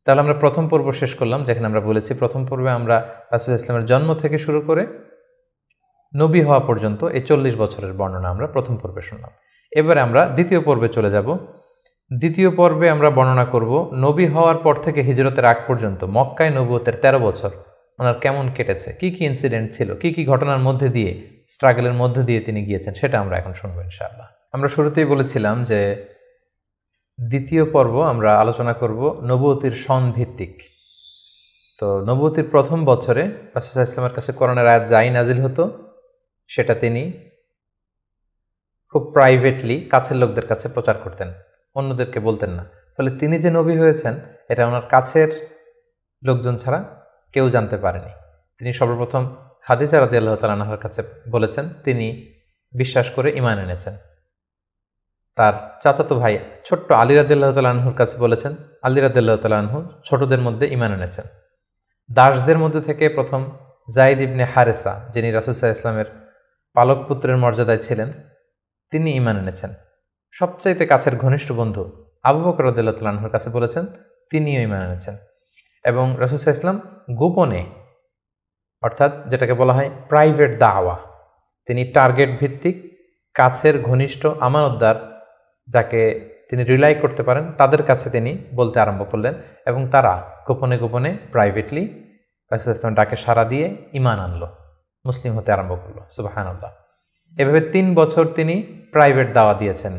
তাহলে আমরা প্রথম পর্ব শেষ করলাম, যেখানে আমরা বলেছি প্রথম পর্বে আমরা রাসূলুল্লাহ ইসলামের জন্ম থেকে শুরু করে নবী হওয়া পর্যন্ত এই 40 বছরের বর্ণনা আমরা প্রথম পর্বে শুনলাম। এবারে আমরা দ্বিতীয় পর্বে চলে যাব। দ্বিতীয় পর্বে আমরা বর্ণনা করব নবী হওয়ার পর থেকে হিজরতের আগ পর্যন্ত মক্কায় নবুয়তের 13 বছর ওনার কেমন কেটেছে, কি কি ইনসিডেন্ট ছিল, কি কি ঘটনার মধ্যে দিয়ে, স্ট্রাগলের মধ্যে দিয়ে তিনি গিয়েছেন, সেটা আমরা এখন শুনবো ইনশাআল্লাহ। আমরা শুরুতেই বলেছিলাম যে দ্বিতীয় পর্ব আমরা আলোচনা করব নবুয়তির সন ভিত্তিক। তো নবুয়তির প্রথম বছরে রাসূলুল্লাহ ইসলামের কাছে কোরআনের আয়াত যাই নাজিল হতো সেটা তিনি খুব প্রাইভেটলি কাছের লোকদের কাছে প্রচার করতেন, অন্যদেরকে বলতেন না। ফলে তিনি যে নবী হয়েছেন এটা ওনার কাছের লোকজন ছাড়া কেউ জানতে পারেনি। তিনি সর্বপ্রথম খাদিজা রাদিয়াল্লাহু তাআলা আনহার কাছে বলেছেন, তিনি বিশ্বাস করে ঈমান এনেছেন। তার চাচাতো ভাই ছোট্ট আলী রাদিয়াল্লাহু তাআলা আনহুর কাছে বলেছেন, আলী রাদিয়াল্লাহু তাআলা আনহু ছোটদের মধ্যে ঈমান এনেছেন। দাসদের মধ্যে থেকে প্রথম যায়েদ ইবনে হারেসা, যিনি রাসূলুল্লাহ সাল্লাল্লাহু আলাইহি ওয়াসাল্লামের পালক পুত্রের মর্যাদায় ছিলেন, তিনি ঈমান এনেছেন। সবচাইতে কাছের ঘনিষ্ঠ বন্ধু আবু বকর রাদিয়াল্লাহু তাআলা আনহুর কাছে বলেছেন, তিনিও ঈমান এনেছেন। এবং রাসূলুল্লাহ সাল্লাল্লাহু আলাইহি ওয়াসাল্লাম গোপনে, অর্থাৎ যেটাকে বলা হয় প্রাইভেট দাওয়া, তিনি টার্গেট ভিত্তিক কাছের ঘনিষ্ঠ আমানতদার যাকে তিনি রিলাই করতে পারেন তাদের কাছে তিনি বলতে আরম্ভ করলেন, এবং তারা গোপনে গোপনে প্রাইভেটলি রাসূলুল্লাহ সাল্লাল্লাহু আলাইহি ওয়াসাল্লাম ডাকে সাড়া দিয়ে ঈমান আনলো, মুসলিম হতে আরম্ভ করলো। সুবহানাল্লাহ। এভাবে 3 বছর তিনি প্রাইভেট দাওয়া দিয়েছেন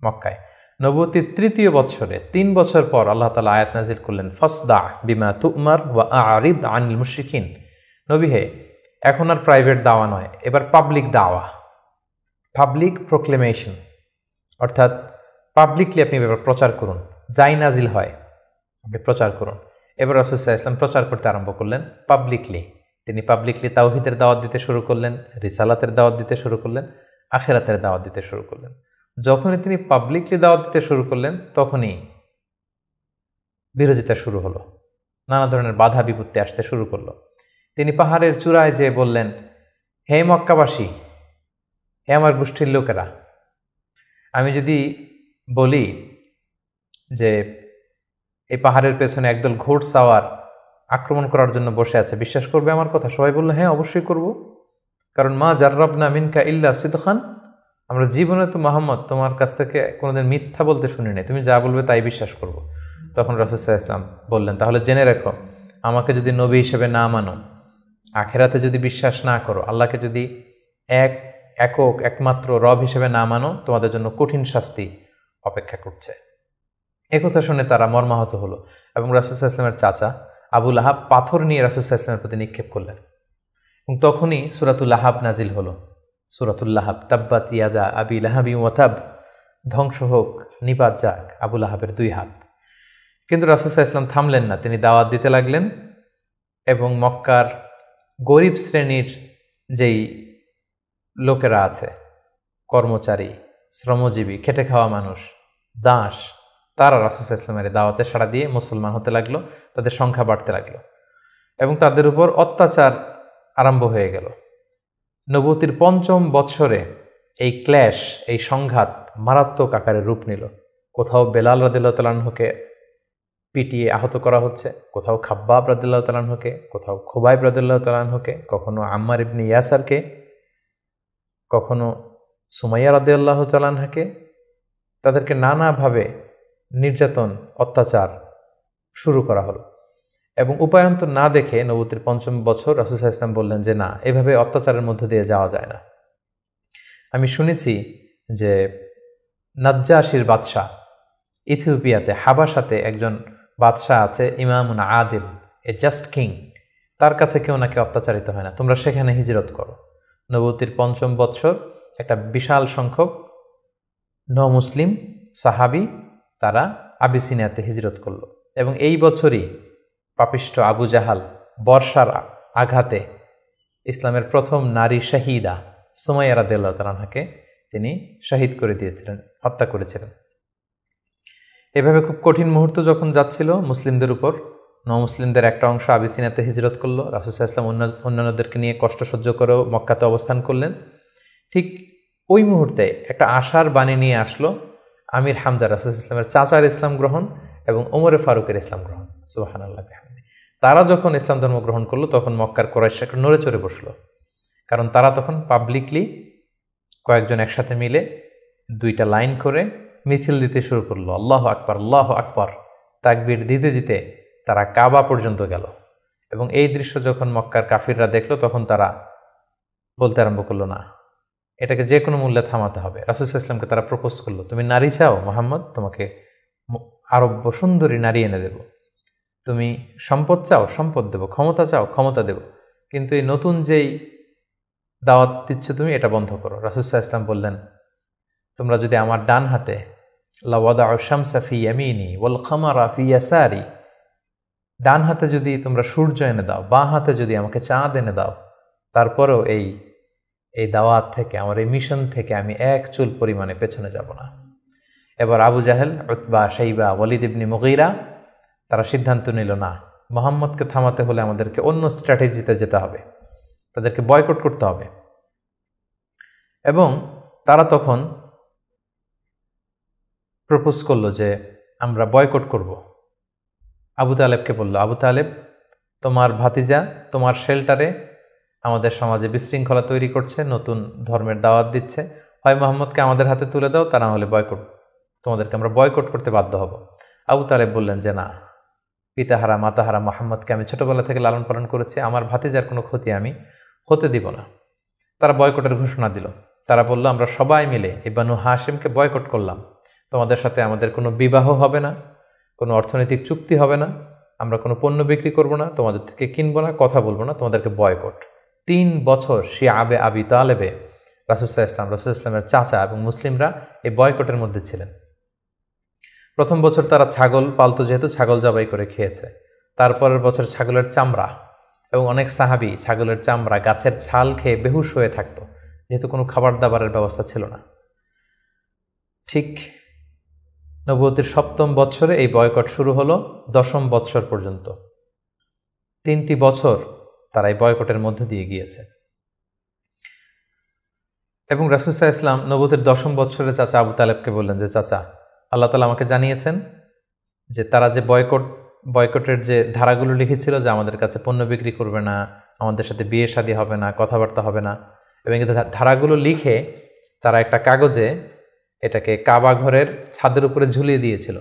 মক্কায়। নবুয়তির তৃতীয় বছরে 3 বছর পর আল্লাহ তাআলা আয়াত নাজিল করলেন, ফাসদা বিমা তুমার ওয়া আ'রিদ আনিল মুশরিকিন। নবী হে, এখন আর প্রাইভেট দাওয়া নয়, এবার পাবলিক দাওয়া, পাবলিক প্রোক্লেমেশন, অর্থাৎ পাবলিকলি আপনি এবার প্রচার করুন, যাই নাজিল হয় আপনি প্রচার করুন। এবার রাসূলুল্লাহ সাল্লাল্লাহু আলাইহি ওয়াসাল্লাম প্রচার করতে আরম্ভ করলেন পাবলিকলি। তিনি পাবলিকলি তাওহীদের দাওয়াত দিতে শুরু করলেন, রিসালাতের দাওয়াত দিতে শুরু করলেন, আখিরাতের দাওয়াত দিতে শুরু করলেন। যখনই তিনি পাবলিকলি দাওয়াত দিতে শুরু করলেন তখনই বিরোধিতা শুরু হলো, নানা ধরনের বাধা বিপত্তি আসতে শুরু করলো। তিনি পাহাড়ের চূড়ায় যেয়ে বললেন, হে মক্কাবাসী, হে আমার গোষ্ঠীর লোকেরা, আমি যদি বলি যে এই পাহাড়ের পেছনে একদল ঘোড়সাওয়ার আক্রমণ করার জন্য বসে আছে, বিশ্বাস করবে আমার কথা? সবাই বললো, হ্যাঁ অবশ্যই করব, কারণ মা জাররাবনা মিনকা ইল্লা সিদখান, আমরা জীবনে তো মুহাম্মদ তোমার কাছ থেকে কোনোদিন মিথ্যা বলতে শুনি নাই, তুমি যা বলবে তাই বিশ্বাস করব। তখন রাসূলুল্লাহ সাল্লাল্লাহু আলাইহি ওয়াসাল্লাম বললেন, তাহলে জেনে রেখো, আমাকে যদি নবী হিসেবে না মানো, আখিরাতে যদি বিশ্বাস না করো, আল্লাহকে যদি একক একমাত্র রব হিসেবে না মানো, তোমাদের জন্য কঠিন শাস্তি অপেক্ষা করছে। একথা শুনে তারা মর্মাহত হলো এবং রাসূলুল্লাহ সাল্লাল্লাহু আলাইহি ওয়াসাল্লামের চাচা আবু লাহাব পাথর নিয়ে রাসূলুল্লাহ সাল্লাল্লাহু আলাইহি ওয়াসাল্লামের প্রতি নিক্ষেপ করলেন। এবং তখনই সূরাতুল লাহাব নাজিল হলো। সূরাতুল লাহাব, তাব্বাত ইয়াদা আবি লাহাবি ওয়া তাব, ধ্বংস হোক, নিপাত যাক আবু লাহাবের 2 হাত। কিন্তু রাসূলুল্লাহ সাল্লাল্লাহু আলাইহি ওয়াসাল্লাম থামলেন না, তিনি দাওয়াত দিতে লাগলেন এবং মক্কার গরিব শ্রেণীর যেই লোকেরা আছে, কর্মচারী, শ্রমজীবী, খেটে খাওয়া মানুষ, দাস, তারা রাসূলুল্লাহ সাল্লাল্লাহু আলাইহি ওয়াসাল্লামের দাওয়াতে সাড়া দিয়ে মুসলমান হতে লাগলো, তাদের সংখ্যা বাড়তে লাগলো এবং তাদের উপর অত্যাচার আরম্ভ হয়ে গেল। নবুয়তির 5ম বৎসরে এই ক্ল্যাশ, এই সংঘাত মারাত্মক আকারে রূপ নিল। কোথাও বেলাল রাদিয়াল্লাহু তাআলা আনহুকে পিটিয়ে আহত করা হচ্ছে, কোথাও খাব্বাব রাদিয়াল্লাহু তাআলা আনহুকে, কোথাও খুবাইব রাদিয়াল্লাহু তাআলা আনহুকে, কখনো আম্মার ইবনে ইয়াসারকে, কখনো সুমাইয়া রাদিয়াল্লাহু তাআলা আনহাকে। তাদেরকে নানাভাবে নির্যাতন, অত্যাচার শুরু করা হলো এবং উপায়ন্তর না দেখে নবুয়তির 5ম বছর রাসূলুল্লাহ সাল্লাল্লাহু আলাইহি ওয়াসাল্লাম বললেন যে না, এভাবে অত্যাচারের মধ্যে দিয়ে যাওয়া যায় না। আমি শুনেছি যে নাজ্জাশির বাদশাহ, ইথিওপিয়াতে হাবাসাতে একজন বাদশাহ আছে, ইমামুন আদিল, এ জাস্ট কিং, তার কাছে কেউ নাকি অত্যাচারিত হয় না, তোমরা সেখানে হিজরত করো। নবুয়তির 5ম বৎসর একটা বিশাল সংখ্যক মুসলিম সাহাবী তারা আবিসিনিয়াতে হিজরত করলো এবং এই বছরই পাপিষ্ঠ আবু জাহাল বর্ষার আঘাতে ইসলামের প্রথম নারী শাহিদা সুমাইয়া রাদিয়াল্লাহু তাআলা আনহাকে তিনি শহীদ করে দিয়েছিলেন, হত্যা করেছিলেন। এভাবে খুব কঠিন মুহূর্ত যখন যাচ্ছিল মুসলিমদের উপর, মুসলিমদের একটা অংশ আবিসিনিয়াতে হিজরত করলো, রাসূল সাল্লাল্লাহু আলাইহি ওয়াসাল্লাম অন্যান্যদেরকে নিয়ে কষ্ট সহ্য করেও মক্কাতে অবস্থান করলেন। ঠিক ওই মুহূর্তে একটা আশার বাণী নিয়ে আসলো আমির হামজা, রাসূল সাল্লাল্লাহু আলাইহি ওয়াসাল্লামের চাচার ইসলাম গ্রহণ এবং ওমরে ফারুকের ইসলাম গ্রহণ। সুবহানাল্লাহ বিহামদিহি। তারা যখন ইসলাম ধর্ম গ্রহণ করলো তখন মক্কার কুরাইশ একটু নড়ে চড়ে বসলো, কারণ তারা তখন পাবলিকলি কয়েকজন একসাথে মিলে দুইটা লাইন করে মিছিল দিতে শুরু করলো, আল্লাহু আকবার আল্লাহু আকবার তাকবীর দিতে দিতে তারা কাবা পর্যন্ত গেল। এবং এই দৃশ্য যখন মক্কার কাফিররা দেখলো তখন তারা বলতে আরম্ভ করলো, না, এটাকে যে কোনো মূল্যে থামাতে হবে। রাসূল সাল্লাল্লাহু আলাইহি ওয়াসাল্লামকে তারা প্রপোজ করলো, তুমি নারী চাও মুহাম্মদ, তোমাকে আরব্য সুন্দরী নারী এনে দেব, তুমি সম্পদ চাও সম্পদ দেব, ক্ষমতা চাও ক্ষমতা দেব, কিন্তু এই নতুন যেই দাওয়াত দিচ্ছ তুমি এটা বন্ধ করো। রাসূল সাল্লাল্লাহু আলাইহি ওয়াসাল্লাম বললেন, তোমরা যদি আমার ডান হাতে লাওয়াদাউ শামসা ফি ইয়ামিনি ওয়াল খামারা ফি ইয়াসারি, ডান হাতে যদি তোমরা সূর্য এনে দাও, বাঁ হাতে যদি আমাকে চাঁদ এনে দাও, তারপরেও এই দাওয়াত থেকে, আমার এই মিশন থেকে আমি এক চুল পরিমাণে পেছনে যাব না। এবার আবু জাহেল, উতবা, শাইবা, ওয়ালিদ ইবনে মুগীরা তারা সিদ্ধান্ত নিল, না, মুহাম্মদকে থামাতে হলে আমাদেরকে অন্য স্ট্র্যাটেজিতে যেতে হবে, তাদেরকে বয়কট করতে হবে। এবং তারা তখন প্রপোজ করলো যে আমরা বয়কট করব। আবু তালেবকে বলল, আবু তালেব, তোমার ভাতিজা তোমার শেল্টারে আমাদের সমাজে বিশৃঙ্খলা তৈরি করছে, নতুন ধর্মের দাওয়াত দিচ্ছে, হয় মোহাম্মদকে আমাদের হাতে তুলে দাও, তা না হলে বয়কট, তোমাদেরকে আমরা বয়কট করতে বাধ্য হব। আবু তালেব বললেন যে না, পিতাহারা মাতাহারা মোহাম্মদকে আমি ছোটবেলা থেকে লালন পালন করেছি, আমার ভাতিজার কোনো ক্ষতি আমি হতে দিব না। তারা বয়কটের ঘোষণা দিল। তারা বলল, আমরা সবাই মিলে এই বানু হাশিমকে বয়কট করলাম, তোমাদের সাথে আমাদের কোনো বিবাহ হবে না, কোনো অর্থনৈতিক চুক্তি হবে না, আমরা কোনো পণ্য বিক্রি করব না, তোমাদের থেকে কিনবো না, কথা বলবো না, তোমাদেরকে বয়কট। 3 বছর শিআবে আবি তালেবে রাসূল সাল্লাল্লাহু আলাইহি ওয়াসাল্লামের চাচা এবং মুসলিমরা এই বয়কটের মধ্যে ছিলেন। প্রথম বছর তারা ছাগল পালতো, যেহেতু ছাগল জবাই করে খেয়েছে। তারপরের বছর ছাগলের চামড়া, এবং অনেক সাহাবী ছাগলের চামড়া, গাছের ছাল খেয়ে বেহুশ হয়ে থাকতো, যেহেতু কোনো খাবার দাবারের ব্যবস্থা ছিল না। ঠিক নবুয়তের 7ম বছরে এই বয়কট শুরু হলো 10ম বৎসর পর্যন্ত। 3টি বছর তারা এই বয়কটের মধ্যে দিয়ে গিয়েছে। এবং রাসূল সাল্লাল্লাহু আলাইহি ওয়াসাল্লাম নবুয়তের 10ম বৎসরে চাচা আবু তালেবকে বললেন যে, চাচা, আল্লাহ তাআলা আমাকে জানিয়েছেন যে তারা যে বয়কটের যে ধারাগুলো লিখেছিল, যে আমাদের কাছে পণ্য বিক্রি করবে না, আমাদের সাথে বিয়ে শাদী হবে না, কথাবার্তা হবে না, এবং এই ধারাগুলো লিখে তারা একটা কাগজে এটাকে কাবা ঘরের ছাদের উপরে ঝুলিয়ে দিয়েছিল।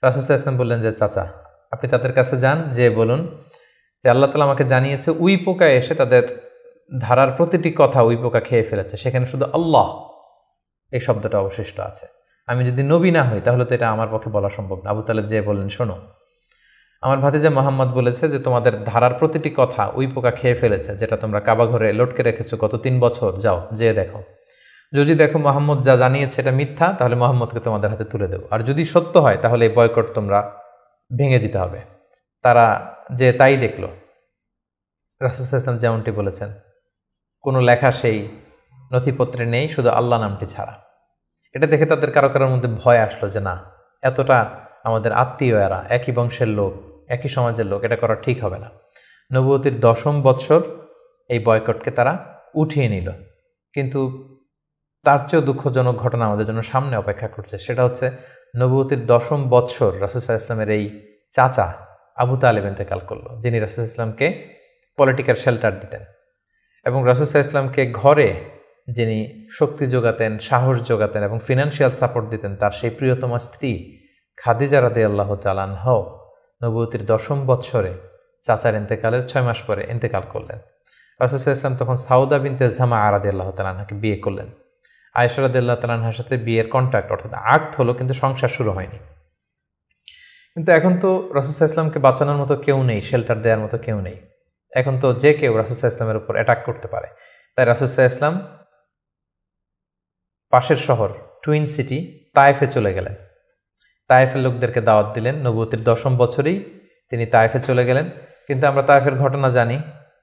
রাসূল সাল্লাল্লাহু আলাইহি ওয়াসাল্লাম বললেন যে, চাচা, আপনি তাদের কাছে যান, যে বলুন যে আল্লাহ তাআলা আমাকে জানিয়েছে উই পোকা এসে তাদের ধারার প্রতিটি কথা উই পোকা খেয়ে ফেলেছে, সেখানে শুধু আল্লাহ এই শব্দটা অবশিষ্ট আছে। আমি যদি নবী না হই তাহলে তো এটা আমার পক্ষে বলা সম্ভব না। আবু তালেব যে বললেন, শোনো, আমার ভাতিজা মোহাম্মদ বলেছে যে তোমাদের ধারার প্রতিটি কথা উই পোকা খেয়ে ফেলেছে, যেটা তোমরা কাবা ঘরে লটকে রেখেছো গত 3 বছর, যাও যেয়ে দেখো। যদি দেখো মোহাম্মদ যা জানিয়েছে এটা মিথ্যা, তাহলে মোহাম্মদকে তোমাদের হাতে তুলে দেবো, আর যদি সত্য হয় তাহলে এই বয়কট তোমরা ভেঙে দিতে হবে। তারা যে তাই দেখলো, রাসূল সাল্লাল্লাহু আলাইহি ওয়াসাল্লাম যেমনটি বলেছেন, কোনো লেখা সেই নথিপত্রে নেই, শুধু আল্লাহ নামটি ছাড়া। এটা দেখে তাদের কারো কারোর মধ্যে ভয় আসলো যে না, এতটা আমাদের আত্মীয়, এরা একই বংশের লোক, একই সমাজের লোক, এটা করা ঠিক হবে না। নবুয়তের 10ম বৎসর এই বয়কটকে তারা উঠিয়ে নিল। কিন্তু তার চেয়েও দুঃখজনক ঘটনা আমাদের জন্য সামনে অপেক্ষা করছে। সেটা হচ্ছে নবুয়তের 10ম বৎসর রাসূল সাল্লাল্লাহু আলাইহি ওয়াসাল্লামের এই চাচা আবু তালেব ইন্তেকাল করলো, যিনি রাসূল সাল্লাল্লাহু আলাইহি ওয়াসাল্লামকে পলিটিক্যাল শেল্টার দিতেন, এবং রাসূল সাল্লাল্লাহু আলাইহি ওয়াসাল্লামকে ঘরে যিনি শক্তি যোগাতেন, সাহস যোগাতেন এবং ফিনান্সিয়াল সাপোর্ট দিতেন, তার সেই প্রিয়তমা স্ত্রী খাদিজা রাদিয়াল্লাহু তাআলা আনহা নবুয়তের 10ম বৎসরে চাচার ইন্তেকালের 6 মাস পরে ইন্তেকাল করলেন। রাসূল সাল্লাল্লাহু আলাইহি ওয়াসাল্লাম তখন সাউদা বিনতে জামাআ রাদিয়াল্লাহু তাআলা আনহাকে বিয়ে করলেন। আয়েশা রাদিয়াল্লাহু তাআলা আনহার সাথে বিয়ের কন্ট্রাক্ট অর্থাৎ আকদ হলো, কিন্তু সংসার শুরু হয়নি। কিন্তু এখন তো রাসূল সাল্লাল্লাহু আলাইহি ওয়াসাল্লামকে বাঁচানোর মতো কেউ নেই, শেল্টার দেওয়ার মতো কেউ নেই। এখন তো যে কেউ রাসূল সাল্লাল্লাহু আলাইহি ওয়াসাল্লামের উপর অ্যাটাক করতে পারে। তাই রাসূল সাল্লাল্লাহু আলাইহি ওয়াসাল্লাম পাশের শহর টুইন সিটি তায়েফে চলে গেলেন। তায়েফের লোকদেরকে দাওয়াত দিলেন। নবুয়তের 10ম বছরেই তিনি তায়েফে চলে গেলেন। কিন্তু আমরা তায়েফের ঘটনা জানি।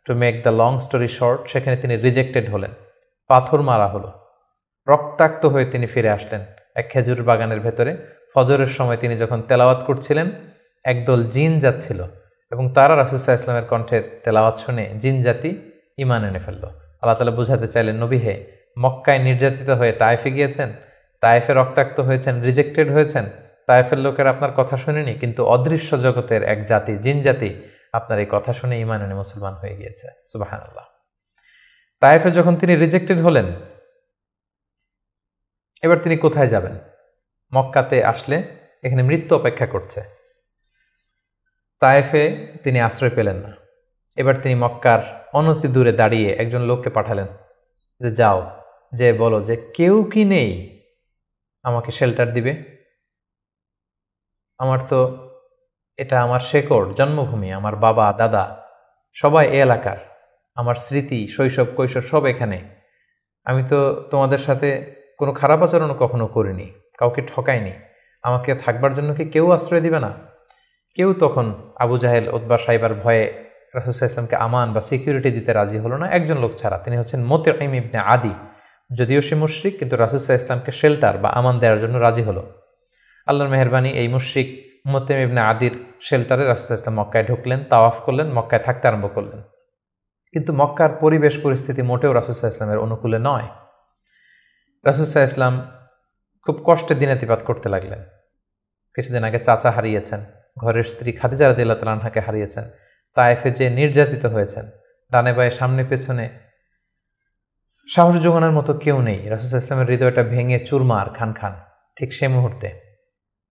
To make the long story short, সেখানে তিনি রিজেক্টেড হলেন, পাথর মারা হলো, রক্তাক্ত হয়ে তিনি ফিরে আসলেন এক খেজুর বাগানের ভেতরে। ফজরের সময় তিনি যখন তেলাওয়াত করছিলেন, একদল জিন যাচ্ছিল এবং তারা রাসূল সাল্লাল্লাহু আলাইহি ওয়াসাল্লামের কণ্ঠের তেলাওয়াত শুনে জিন জাতি ঈমান এনে ফেলল। আল্লাহ তাআলা বোঝাতে চাইলেন, নবী হে, মক্কায় নির্যাতিত হয়ে তায়েফে গিয়েছেন, তায়েফে রক্তাক্ত হয়েছেন, রিজেক্টেড হয়েছেন, তায়েফের লোকের আপনার কথা শুনেনি, কিন্তু অদৃশ্য জগতের এক জাতি, জিন জাতি আপনার এই কথা শুনে ঈমান এনে মুসলমান হয়ে গিয়েছে। সুবহানাল্লাহ। তায়েফে যখন তিনি রিজেক্টেড হলেন, এবার তিনি কোথায় যাবেন? মক্কাতে আসলে এখানে মৃত্যু অপেক্ষা করছে। তায়েফে তিনি আশ্রয় পেলেন না। এবার তিনি মক্কার অনতি দূরে দাঁড়িয়ে একজন লোককে পাঠালেন যে যাও, যে বলো যে কেউ কি নেই আমাকে শেল্টার দিবে। আমার তো এটা আমার শেকড়, জন্মভূমি, আমার বাবা দাদা সবাই এ এলাকার, আমার স্মৃতি, শৈশব কৈশোর সব এখানে। আমি তো তোমাদের সাথে কোনো খারাপ আচরণও কখনো করিনি, কাউকে ঠকাইনি। আমাকে থাকবার জন্য কি কেউ আশ্রয় দিবে না? কেউ তখন আবু জাহেল, উতবা, সাইবার ভয়ে রাসূল সাল্লাল্লাহু আলাইহি ওয়াসাল্লামকে আমান বা সিকিউরিটি দিতে রাজি হলো না, একজন লোক ছাড়া। তিনি হচ্ছেন মুতঈম ইবনে আদি। যদিও সে মুশরিক, কিন্তু রাসূল সাল্লাল্লাহু আলাইহি ওয়াসাল্লামকে শেল্টার বা আমান দেওয়ার জন্য রাজি হলো। আল্লাহর মেহেরবানি, এই মুশরিক মুতঈম ইবনে আদির শেল্টারে রাসূল সাল্লাল্লাহু আলাইহি ওয়াসাল্লাম মক্কায় ঢুকলেন, তাওয়াফ করলেন, মক্কায় থাকতে আরম্ভ করলেন। কিন্তু মক্কার পরিবেশ পরিস্থিতি মোটেও রাসূল সাল্লাল্লাহু আলাইহি ওয়াসাল্লামের অনুকূলে নয়। রাসূল সাল্লাল্লাহু আলাইহি ওয়াসাল্লাম খুব কষ্টে দিনাতিপাত করতে লাগলেন। কিছুদিন আগে চাচা হারিয়েছেন, ঘরের স্ত্রী খাদিজা রাদিয়াল্লাহু তাআলা আনহাকে হারিয়েছেন, তায়েফে যে নির্যাতিত হয়েছেন, ডানে বায়ে সামনে পেছনে সাহস জোগানোর মতো কেউ নেই। রাসূল সাল্লাল্লাহু আলাইহি ওয়াসাল্লামের হৃদয়টা ভেঙে চুরমার খান খান। ঠিক সেই মুহূর্তে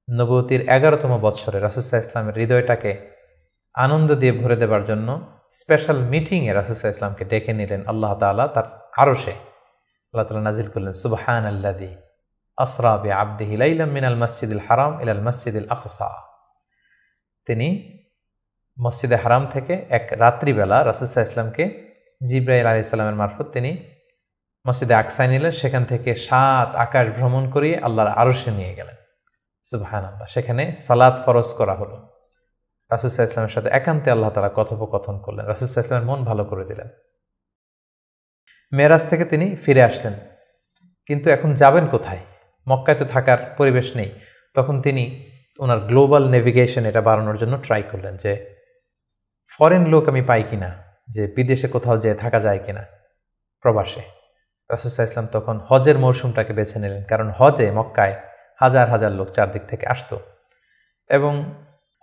নবুয়তির 11তম বৎসরে রাসূল সাল্লাল্লাহু আলাইহি ওয়াসাল্লামের হৃদয়টাকে আনন্দ দিয়ে ভরে দেবার জন্য স্পেশাল মিটিংয়ে রাসূল সাল্লাল্লাহু আলাইহি ওয়াসাল্লামকে ডেকে নিলেন আল্লাহ তাআলা তার আরশে। আল্লাহ তাআলা নাজিল করলেন সুবহানাল্লাযী আসরা বিআবদিহি লাইলাম মিনাল মাসজিদিল হারাম ইলাল মাসজিদিল আকসা। তিনি মসজিদে হারাম থেকে এক রাত্রিবেলা রাসূল সাল্লাল্লাহু আলাইহি ওয়াসাল্লামকে জিবরাইল আলাইহিস সালামের মারফত তিনি মসজিদে আকসায় নিলেন। সেখান থেকে 7 আকাশ ভ্রমণ করিয়ে আল্লাহর আরশে নিয়ে গেলেন। সুবহানাল্লাহ। সেখানে সালাত ফরজ করা হলো। রাসূল সাল্লাল্লাহু আলাইহি ওয়াসাল্লামের সাথে একান্তে আল্লাহ তাআলা কথোপকথন করলেন। রাসূল সাল্লাল্লাহু আলাইহি ওয়াসাল্লামের মন ভালো করে দিলেন। মেরাজ থেকে তিনি ফিরে আসলেন, কিন্তু এখন যাবেন কোথায়? মক্কায় তো থাকার পরিবেশ নেই। তখন তিনি ওনার গ্লোবাল নেভিগেশন এটা বাড়ানোর জন্য ট্রাই করলেন যে ফরেন লোক আমি পাই কিনা, যে বিদেশে কোথাও যেয়ে থাকা যায় কিনা, প্রবাসে। রাসূল সাল্লাল্লাহু আলাইহি ওয়াসাল্লাম তখন হজের মৌসুমটাকে বেছে নিলেন, কারণ হজে মক্কায় হাজার হাজার লোক চারদিক থেকে আসতো। এবং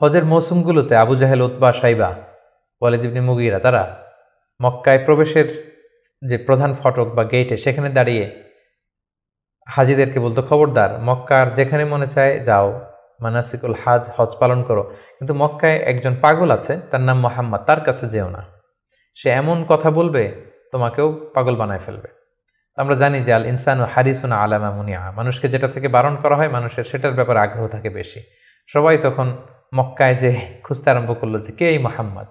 হজের মৌসুমগুলোতে আবু জাহেল, উতবা, সাইবা, ওয়ালিদ ইবনে মুগীরা তারা মক্কায় প্রবেশের যে প্রধান ফটক বা গেটে সেখানে দাঁড়িয়ে হাজিদেরকে বলতো, খবরদার, মক্কার যেখানে মনে চায় যাও, মানাসিকুল হজ পালন করো, কিন্তু মক্কায় একজন পাগল আছে, তার নাম মুহাম্মদ, তার কাছে যেও না। সে এমন কথা বলবে তোমাকেও পাগল বানায় ফেলবে। আমরা জানি যে আল ইনসানু হারিসুন আলা মা মুনিআ, মানুষকে যেটা থেকে বারণ করা হয় মানুষের সেটার ব্যাপারে আগ্রহ থাকে বেশি। সবাই তখন মক্কায় যে খুঁজতে আরম্ভ করলো যে কে এই মুহাম্মদ।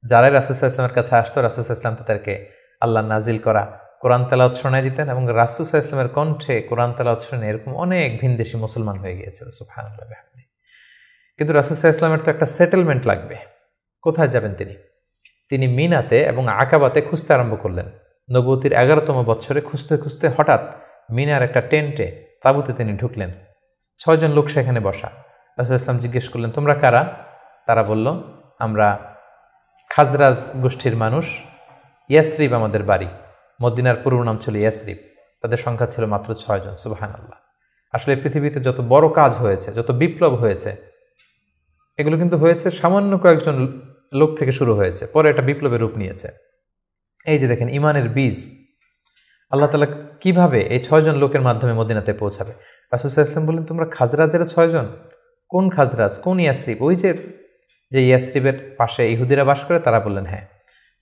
যারাই রাসূল সাল্লাল্লাহু আলাইহি ওয়াসাল্লামের কাছে আসতো, রাসূল সাল্লাল্লাহু আলাইহি ওয়াসাল্লাম তাদেরকে আল্লাহ নাজিল করা কোরআন তেলাওয়াত শোনায় দিতেন, এবং রাসূল সাল্লাল্লাহু আলাইহি ওয়াসাল্লামের কণ্ঠে কোরআন তেলাওয়াত শুনে এরকম অনেক ভিনদেশী মুসলমান হয়ে গিয়েছিল। সুবহানাল্লাহ বিহামদিহি। কিন্তু রাসূল সাল্লাল্লাহু আলাইহি ওয়াসাল্লামের তো একটা সেটেলমেন্ট লাগবে। কোথায় যাবেন তিনি? তিনি মিনাতে এবং আকাবাতে খুঁজতে আরম্ভ করলেন। নবুয়তির 11তম বৎসরে খুঁজতে খুঁজতে হঠাৎ মিনার একটা টেন্টে, তাঁবুতে তিনি ঢুকলেন। 6 জন লোক সেখানে বসা। রাসূল সাল্লাল্লাহু আলাইহি ওয়াসাল্লাম জিজ্ঞেস করলেন, তোমরা কারা? তারা বলল, আমরা খাজরাজ গোষ্ঠীর মানুষ, ইয়াসরিব আমাদের বাড়ি। মদিনার পূর্ব নাম ছিল ইয়াসরিব। তাদের সংখ্যা ছিল মাত্র 6 জন। সুবহানাল্লাহ। আসলে পৃথিবীতে যত বড় কাজ হয়েছে, যত বিপ্লব হয়েছে, এগুলো কিন্তু হয়েছে সামান্য কয়েকজন লোক থেকে শুরু হয়েছে, পরে এটা বিপ্লবের রূপ নিয়েছে। এই যে দেখেন ইমানের বীজ আল্লাহ তাআলা কিভাবে এই 6 জন লোকের মাধ্যমে মদিনাতে পৌঁছাবে। রাসূল সাল্লাল্লাহু আলাইহি ওয়াসাল্লাম বললেন, তোমরা খাজরাজের 6 জন? কোন খাজরাজ, কোন ইয়াসরিব? ওই যে ইয়াসরিবের পাশে ইহুদিরা বাস করে? তারা বললেন হ্যাঁ।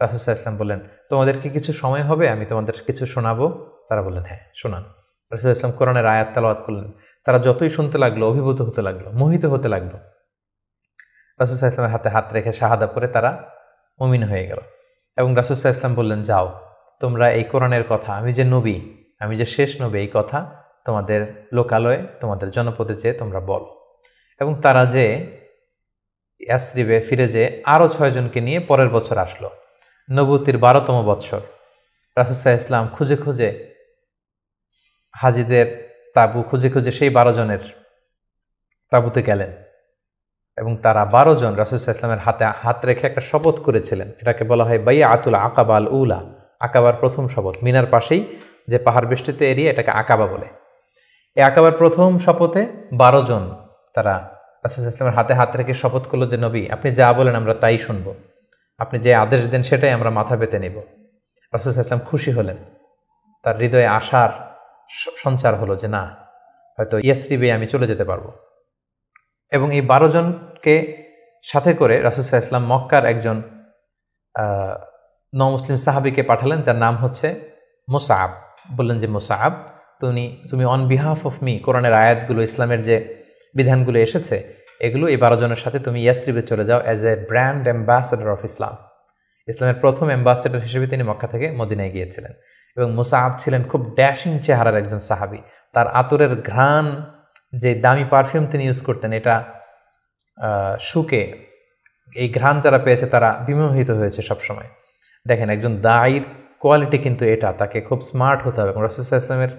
রাসূল সাল্লাল্লাহু আলাইহি ওয়াসাল্লাম বললেন, তোমাদের কি কিছু সময় হবে, আমি তোমাদের কিছু শোনাবো? তারা বললেন হ্যাঁ, শোনান। রাসূল সাল্লাল্লাহু আলাইহি ওয়াসাল্লাম কোরআনের আয়াত তেলাওয়াত করলেন। তারা যতই শুনতে লাগলো অভিভূত হতে লাগলো, মোহিত হতে লাগলো। রাসূল সাল্লাল্লাহু আলাইহি ওয়াসাল্লামের হাতে হাত রেখে শাহাদা পড়ে তারা মুমিন হয়ে গেল। এবং রাসূল সাল্লাল্লাহু আলাইহি ওয়াসাল্লাম বললেন, যাও, তোমরা এই কোরআনের কথা, আমি যে নবী, আমি যে শেষ নবী, এই কথা তোমাদের লোকালয়ে, তোমাদের জনপদে যেয়ে তোমরা বলো। এবং তারা যে ইয়াসরিবে ফিরে যেয়ে আরও 6 জনকে নিয়ে পরের বছর আসলো। নবুয়তির 12তম বৎসর রাসূল সাল্লাল্লাহু আলাইহি ওয়াসাল্লাম খুঁজে খুঁজে হাজিদের তাঁবু খুঁজে খুঁজে সেই 12 জনের তাঁবুতে গেলেন, এবং তারা 12 জন রাসূল সাল্লাল্লাহু আলাইহি ওয়াসাল্লামের হাতে হাত রেখে একটা শপথ করেছিলেন। এটাকে বলা হয় বাইআতুল আকাবা আল উলা, আকাবার প্রথম শপথ। মিনার পাশেই যে পাহাড় বেষ্টিত এরিয়া, এটাকে আকাবা বলে। এই আকাবার প্রথম শপথে 12 জন তারা রাসূল সাল্লাল্লাহু আলাইহি ওয়াসাল্লামের হাতে হাত রেখে শপথ করলো যে নবী আপনি যা বলেন আমরা তাই শুনব, আপনি যে আদেশ দেন সেটাই আমরা মাথা পেতে নেব। রাসূল সাল্লাল্লাহু আলাইহি ওয়াসাল্লাম খুশি হলেন, তার হৃদয়ে আশার সঞ্চার হলো যে না, হয়তো ইয়াসরিবে আমি চলে যেতে পারবো। এবং এই 12 জনকে সাথে করে রাসূল সাল্লাল্লাহু আলাইহি ওয়াসাল্লাম মক্কার একজন নমুসলিম সাহাবীকে পাঠালেন, যার নাম হচ্ছে মুসআব। বললেন যে মুসআব, তুমি অন বিহাফ অফ মি কোরআনের আয়াতগুলো, ইসলামের যে বিধানগুলো এসেছে এগুলো এই 12 জনের সাথে তুমি ইয়াসরিবে চলে যাও as a brand ambassador of Islam. ইসলামের প্রথম অ্যাম্বাসেডর হিসেবে তিনি মক্কা থেকে মদিনায় গিয়েছিলেন। এবং মুসআব ছিলেন খুব ড্যাশিং চেহারার একজন সাহাবী। তার আতরের ঘ্রাণ, যে দামি পারফিউম তিনি ইউজ করতেন, এটা শুকে এই ঘ্রাণ যারা পেয়েছে তারা বিমোহিত হয়েছে সবসময়। দেখেন, একজন দায়ীর কোয়ালিটি কিন্তু এটা, তাকে খুব স্মার্ট হতে হবে। এবং রাসূল সাল্লাল্লাহু আলাইহি ওয়াসাল্লামের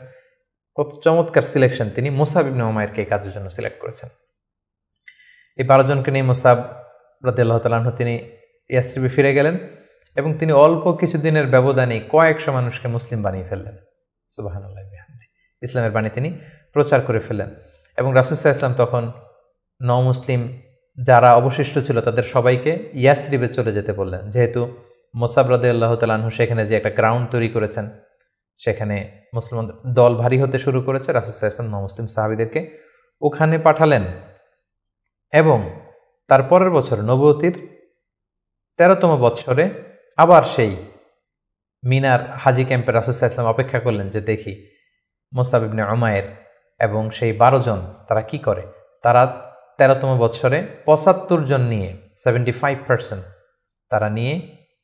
খুব চমৎকার সিলেকশন, তিনি মুসআব ইবনে উমাইরকে এই কাজের জন্য সিলেক্ট করেছেন। এই 12 জনকে নিয়ে মুসআব রাদিয়াল্লাহু তাআলা আনহু তিনি ইয়াসরিবে ফিরে গেলেন এবং তিনি অল্প কিছুদিনের ব্যবধানে কয়েকশো মানুষকে মুসলিম বানিয়ে ফেললেন। সুবহানাল্লাহ বিহামদি, ইসলামের বাণী তিনি প্রচার করে ফেললেন। এবং রাসূল সাল্লাল্লাহু আলাইহি ওয়াসাল্লাম তখন নও-মুসলিম যারা অবশিষ্ট ছিল তাদের সবাইকে ইয়াসরিবে চলে যেতে বললেন, যেহেতু মুসআব রাদিয়াল্লাহু তাআলা আনহু সেখানে যে একটা গ্রাউন্ড তৈরি করেছেন, সেখানে মুসলমান দল ভারী হতে শুরু করেছে। রাসূল সাল্লাল্লাহু আলাইহি ওয়াসাল্লাম নও-মুসলিম সাহাবীদেরকে ওখানে পাঠালেন এবং তারপরের বছর নবুয়তির 13তম বৎসরে আবার সেই মিনার হাজি ক্যাম্পে রাসূল সাল্লাল্লাহু আলাইহি ওয়াসাল্লাম অপেক্ষা করলেন যে দেখি মুসআব ইবনে উমাইর এবং সেই 12 জন তারা কি করে। তারা 13তম বৎসরে 75 জন নিয়ে 75% তারা নিয়ে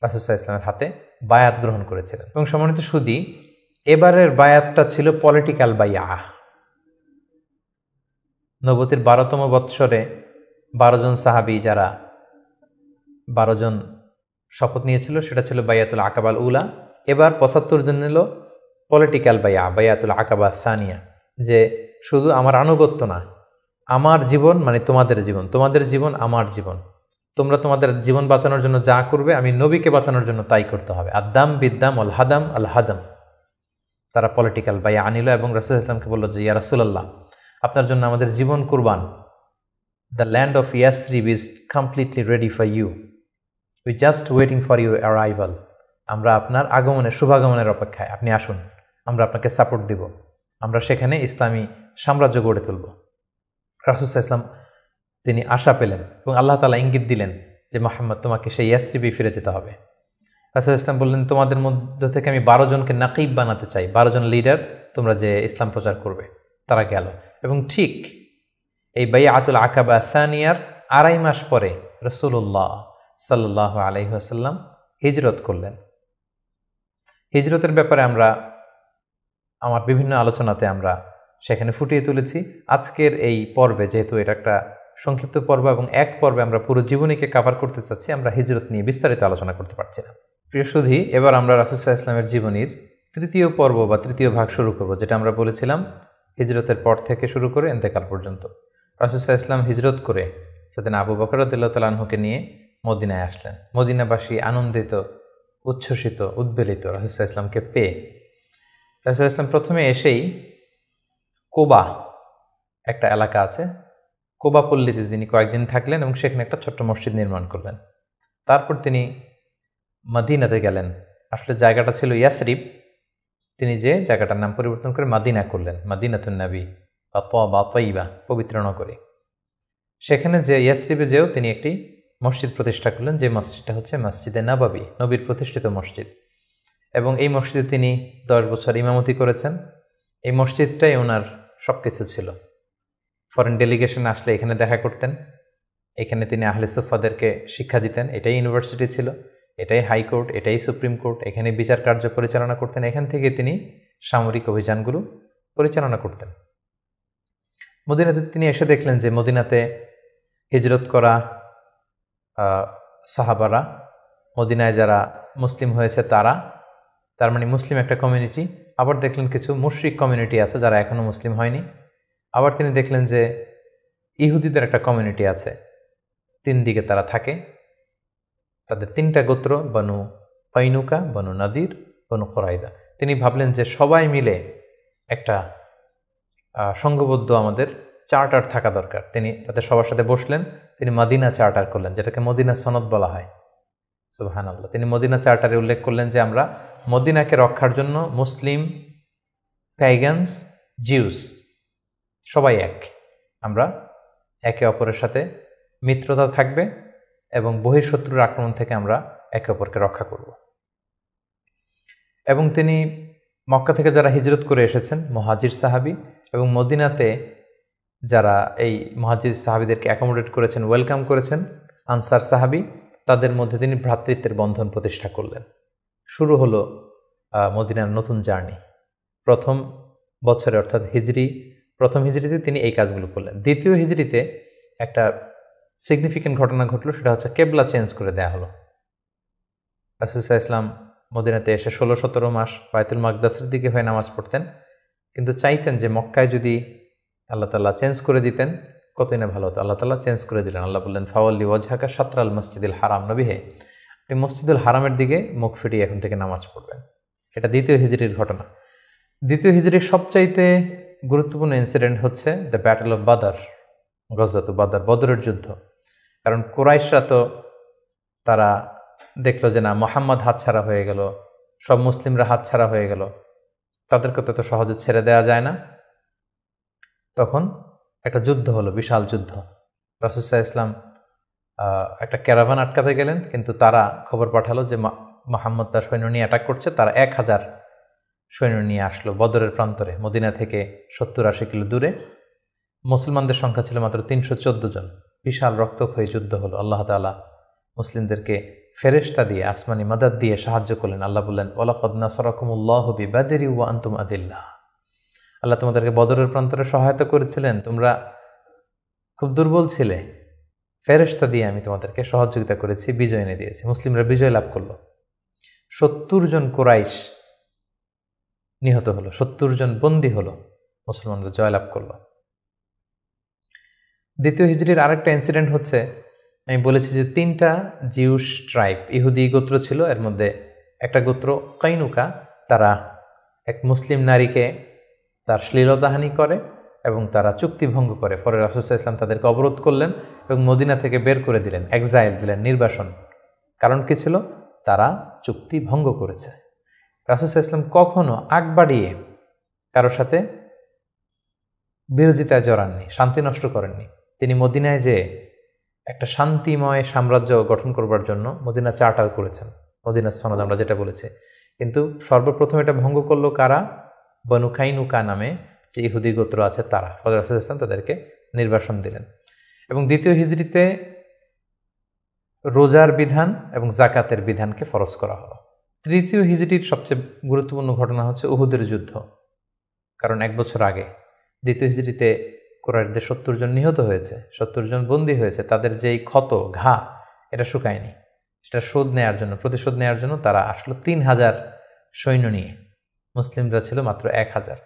রাসূল সাল্লাল্লাহু আলাইহি ওয়াসাল্লামের হাতে বায়াত গ্রহণ করেছিলেন। এবং সম্মানিত সুদী, এবারের বায়াতটা ছিল পলিটিক্যাল বাইয়া। নবুয়তির 12তম বৎসরে 12 জন সাহাবী, যারা 12 জন শপথ নিয়েছিল, সেটা ছিল বাইয়াতুল আকাবাল উলা। এবার 75 জন নিল পলিটিক্যাল বাইয়া, বাইয়াতুল আকাবা সানিয়া, যে শুধু আমার আনুগত্য না, আমার জীবন মানে তোমাদের জীবন, তোমাদের জীবন আমার জীবন, তোমরা তোমাদের জীবন বাঁচানোর জন্য যা করবে আমি নবীকে বাঁচানোর জন্য তাই করতে হবে। আদাম বিদ্দাম আল হাদাম আল হাদাম। তারা পলিটিক্যাল বাইয়া আনিল এবং রাসূল সাল্লাল্লাহু আলাইহি ওয়াসাল্লামকে বলল যে ইয়া রাসূলুল্লাহ, আপনার জন্য আমাদের জীবন কুরবান। The land of Yathrib is completely ready for you, we just waiting for your arrival. আমরা আপনার আগমনের, শুভাগমনের অপেক্ষায়, আপনি আসুন, আমরা আপনাকে সাপোর্ট দিব, আমরা সেখানে ইসলামী সাম্রাজ্য গড়ে তুলব। রাসূল সাল্লাল্লাহু আলাইহি ওয়াসাল্লাম তিনি আশা পেলেন এবং আল্লাহ তাআলা ইঙ্গিত দিলেন যে মুহাম্মদ, তোমাকে সেই ইয়াসরিবে ফিরে যেতে হবে। রাসূল সাল্লাল্লাহু আলাইহি ওয়াসাল্লাম বললেন, তোমাদের মধ্যে থেকে আমি 12 জনকে নাকিব বানাতে চাই, 12 জন লিডার, তোমরা যে ইসলাম প্রচার করবে। তারা গেল এবং ঠিক এই বাইআতুল আকাবা সানিয়ার 2.5 মাস পরে রাসূলুল্লাহ সাল্লাল্লাহু আলাইহি ওয়াসাল্লাম হিজরত করলেন। হিজরতের ব্যাপারে আমার বিভিন্ন আলোচনাতে আমরা সেখানে ফুটিয়ে তুলেছি। আজকের এই পর্বে, যেহেতু এটা একটা সংক্ষিপ্ত পর্ব এবং এক পর্বে আমরা পুরো জীবনীকে কভার করতে চাচ্ছি, আমরা হিজরত নিয়ে বিস্তারিত আলোচনা করতে পারছি না। প্রিয় সুধী, এবার আমরা রাসূল সাল্লাল্লাহু আলাইহি ওয়াসাল্লামের জীবনীর 3য় পর্ব বা 3য় ভাগ শুরু করব, যেটা আমরা বলেছিলাম হিজরতের পর থেকে শুরু করে ইন্তেকাল পর্যন্ত। রাসূল সাল্লাল্লাহু আলাইহি ওয়াসাল্লাম হিজরত করে সাইয়েদনা আবু বকর রাদিয়াল্লাহু তাআলা আনহুকে নিয়ে মদিনায় আসলেন। মদিনাবাসী আনন্দিত, উচ্ছ্বসিত, উদ্বেলিত রাসূল সাল্লাল্লাহু আলাইহি ওয়াসাল্লামকে পেয়ে। রাসূল সাল্লাল্লাহু আলাইহি ওয়াসাল্লাম প্রথমে এসেই কোবা একটা এলাকা আছে, কোবা পল্লীতে তিনি কয়েকদিন থাকলেন এবং সেখানে একটা ছোট্ট মসজিদ নির্মাণ করলেন। তারপর তিনি মদিনাতে গেলেন। আসলে জায়গাটা ছিল ইয়াসরিব, তিনি যে জায়গাটার নাম পরিবর্তন করে মাদিনা করলেন, মাদিনাতুন নবী বা তাইবা, পবিত্র নগরী। সেখানে যে ইয়াসরিবে যেও তিনি একটি মসজিদ প্রতিষ্ঠা করলেন, যে মসজিদটা হচ্ছে মসজিদে নববী, নবীর প্রতিষ্ঠিত মসজিদ। এবং এই মসজিদে তিনি 10 বছর ইমামতি করেছেন। এই মসজিদটাই ওনার সব কিছু ছিল। ফরেন ডেলিগেশন আসলে এখানে দেখা করতেন, এখানে তিনি আহলে সুফাদেরকে শিক্ষা দিতেন। এটাই ইউনিভার্সিটি ছিল, এটাই হাইকোর্ট, এটাই সুপ্রিম কোর্ট, এখানে বিচার কার্য পরিচালনা করতেন। এখান থেকে তিনি সামরিক অভিযানগুলো পরিচালনা করতেন। মদিনাতে তিনি এসে দেখলেন যে মদিনাতে হিজরত করা সাহাবারা, মদিনায় যারা মুসলিম হয়েছে তার মানে মুসলিম একটা কমিউনিটি। আবার দেখলেন কিছু মুশরিক কমিউনিটি আছে যারা এখনও মুসলিম হয়নি। আবার তিনি দেখলেন যে ইহুদিদের একটা কমিউনিটি আছে, 3 দিকে তারা থাকে। তাদের 3টা গোত্র, বনু কাইনুকা, বনু নাদির, বনু কুরাইদা। তিনি ভাবলেন যে সবাই মিলে একটা সংঘবদ্ধ আমাদের চার্টার থাকা দরকার। তিনি তাদের সবার সাথে বসলেন, তিনি মদিনা চার্টার করলেন, যেটাকে মদিনা সনদ বলা হয়। সুবহানাল্লাহ। তিনি মদিনা চার্টারে উল্লেখ করলেন যে আমরা মদিনাকে রক্ষার জন্য মুসলিম, প্যাগানস, জিউস সবাই এক, আমরা একে অপরের সাথে মিত্রতা থাকবে এবং বহিঃশত্রুর আক্রমণ থেকে আমরা একে অপরকে রক্ষা করব। এবং তিনি মক্কা থেকে যারা হিজরত করে এসেছেন মুহাজির সাহাবী এবং মদিনাতে যারা এই মুহাজির সাহাবীদেরকে অ্যাকোমোডেট করেছেন, ওয়েলকাম করেছেন, আনসার সাহাবী, তাদের মধ্যে তিনি ভ্রাতৃত্বের বন্ধন প্রতিষ্ঠা করলেন। শুরু হলো মদিনার নতুন জার্নি। প্রথম বছরে অর্থাৎ প্রথম হিজরিতে তিনি এই কাজগুলো করলেন। দ্বিতীয় হিজরিতে একটা সিগনিফিক্যান্ট ঘটনা ঘটলো, সেটা হচ্ছে কেবলা চেঞ্জ করে দেয়া হলো। রাসূল সাল্লাল্লাহু আলাইহি ওয়াসাল্লাম মদিনাতে এসে 16-17 মাস বায়তুল মাকদাসের দিকে হয়ে নামাজ পড়তেন, কিন্তু চাইতেন যে মক্কায় যদি আল্লাহ তাআলা চেঞ্জ করে দিতেন কতই না ভালো হতো। আল্লাহ তাআলা চেঞ্জ করে দিলেন। আল্লাহ বললেন, ফাওয়াল্লি ওয়াজহাকা শাতরাল মসজিদুল হারাম, নবী হে আপনি মসজিদুল হারামের দিকে মুখ ফিরিয়ে এখন থেকে নামাজ পড়বেন। এটা দ্বিতীয় হিজরির ঘটনা। দ্বিতীয় হিজরির সবচাইতে গুরুত্বপূর্ণ ইনসিডেন্ট হচ্ছে দ্য ব্যাটল অফ বাদার, গজওয়াত বাদার, বদরের যুদ্ধ। কারণ কুরাইশরা তো তারা দেখলো যে না, মুহাম্মদ হাতছাড়া হয়ে গেল, সব মুসলিমরা হাতছাড়া হয়ে গেল, তাদেরকে তো সহজে ছেড়ে দেওয়া যায় না। তখন একটা যুদ্ধ হলো, বিশাল যুদ্ধ। রাসূল সাল্লাল্লাহু আলাইহি ওয়াসাল্লাম একটা ক্যারাভান আটকাতে গেলেন, কিন্তু তারা খবর পাঠালো যে মুহাম্মদ তার সৈন্য নিয়ে অ্যাটাক করছে। তারা 1000 সৈন্য নিয়ে আসলো বদরের প্রান্তরে, মদিনা থেকে 70-80 কিলো দূরে। মুসলমানদের সংখ্যা ছিল মাত্র 314 জন। বিশাল রক্তক্ষয়ী যুদ্ধ হলো। আল্লাহ তাআলা মুসলিমদেরকে ফেরেশতা দিয়ে, আসমানি মাদাদ দিয়ে সাহায্য করলেন। আল্লাহ বললেন, ওয়ালাকাদ নাসারাকুমুল্লাহু বিবাদরি ওয়া আনতুম আদিল্লাহ। আল্লাহ তোমাদেরকে বদরের প্রান্তরে সহায়তা করেছিলেন, তোমরা খুব দুর্বল ছিলে, ফেরেশতা দিয়ে আমি তোমাদেরকে সহযোগিতা করেছি, বিজয় এনে দিয়েছি। মুসলিমরা বিজয় লাভ করলো। 70 জন কুরাইশ নিহত হলো, 70 জন বন্দী হলো, মুসলমানরা জয়লাভ করলো। দ্বিতীয় হিজরির আরেকটা ইনসিডেন্ট হচ্ছে, আমি বলেছি যে 3টা জিউস ট্রাইব, ইহুদি গোত্র ছিল। এর মধ্যে একটা গোত্র কাইনুকা, তারা এক মুসলিম নারীকে তার শ্লীলতাহানি করে এবং তারা চুক্তি ভঙ্গ করে। পরে রাসূল সাল্লাল্লাহু আলাইহি ওয়াসাল্লাম তাদেরকে অবরোধ করলেন এবং মদিনা থেকে বের করে দিলেন, এক্সাইল দিলেন, নির্বাসন। কারণ কি ছিল? তারা চুক্তি ভঙ্গ করেছে। রাসূল সাল্লাল্লাহু আলাইহি ওয়াসাল্লাম কখনো আগ বাড়িয়ে কারোর সাথে বিরোধিতায় জড়াননি, শান্তি নষ্ট করেননি। তিনি মদিনায় যে একটা শান্তিময় সাম্রাজ্য গঠন করবার জন্য মদিনা চার্টার করেছেন, মদিনা সনদ আমরা যেটা বলেছি। কিন্তু সর্বপ্রথম এটা ভঙ্গ করলো কারা? বনু কাইনুকা নামে যে ইহুদি গোত্র আছে তারা। ফলে রাসূল সাল্লাল্লাহু আলাইহি ওয়াসাল্লাম তাদেরকে নির্বাসন দিলেন। এবং দ্বিতীয় হিজরিতে রোজার বিধান এবং জাকাতের বিধানকে ফরজ করা হলো। তৃতীয় হিজরির সবচেয়ে গুরুত্বপূর্ণ ঘটনা হচ্ছে উহুদের যুদ্ধ। কারণ 1 বছর আগে দ্বিতীয় হিজরিতে কুরাইশদের 70 জন নিহত হয়েছে, 70 জন বন্দী হয়েছে। তাদের যেই ক্ষত, ঘা, এটা শুকায়নি। সেটা শোধ নেওয়ার জন্য, প্রতিশোধ নেওয়ার জন্য তারা আসলো 3000 সৈন্য নিয়ে। মুসলিমরা ছিল মাত্র 1000।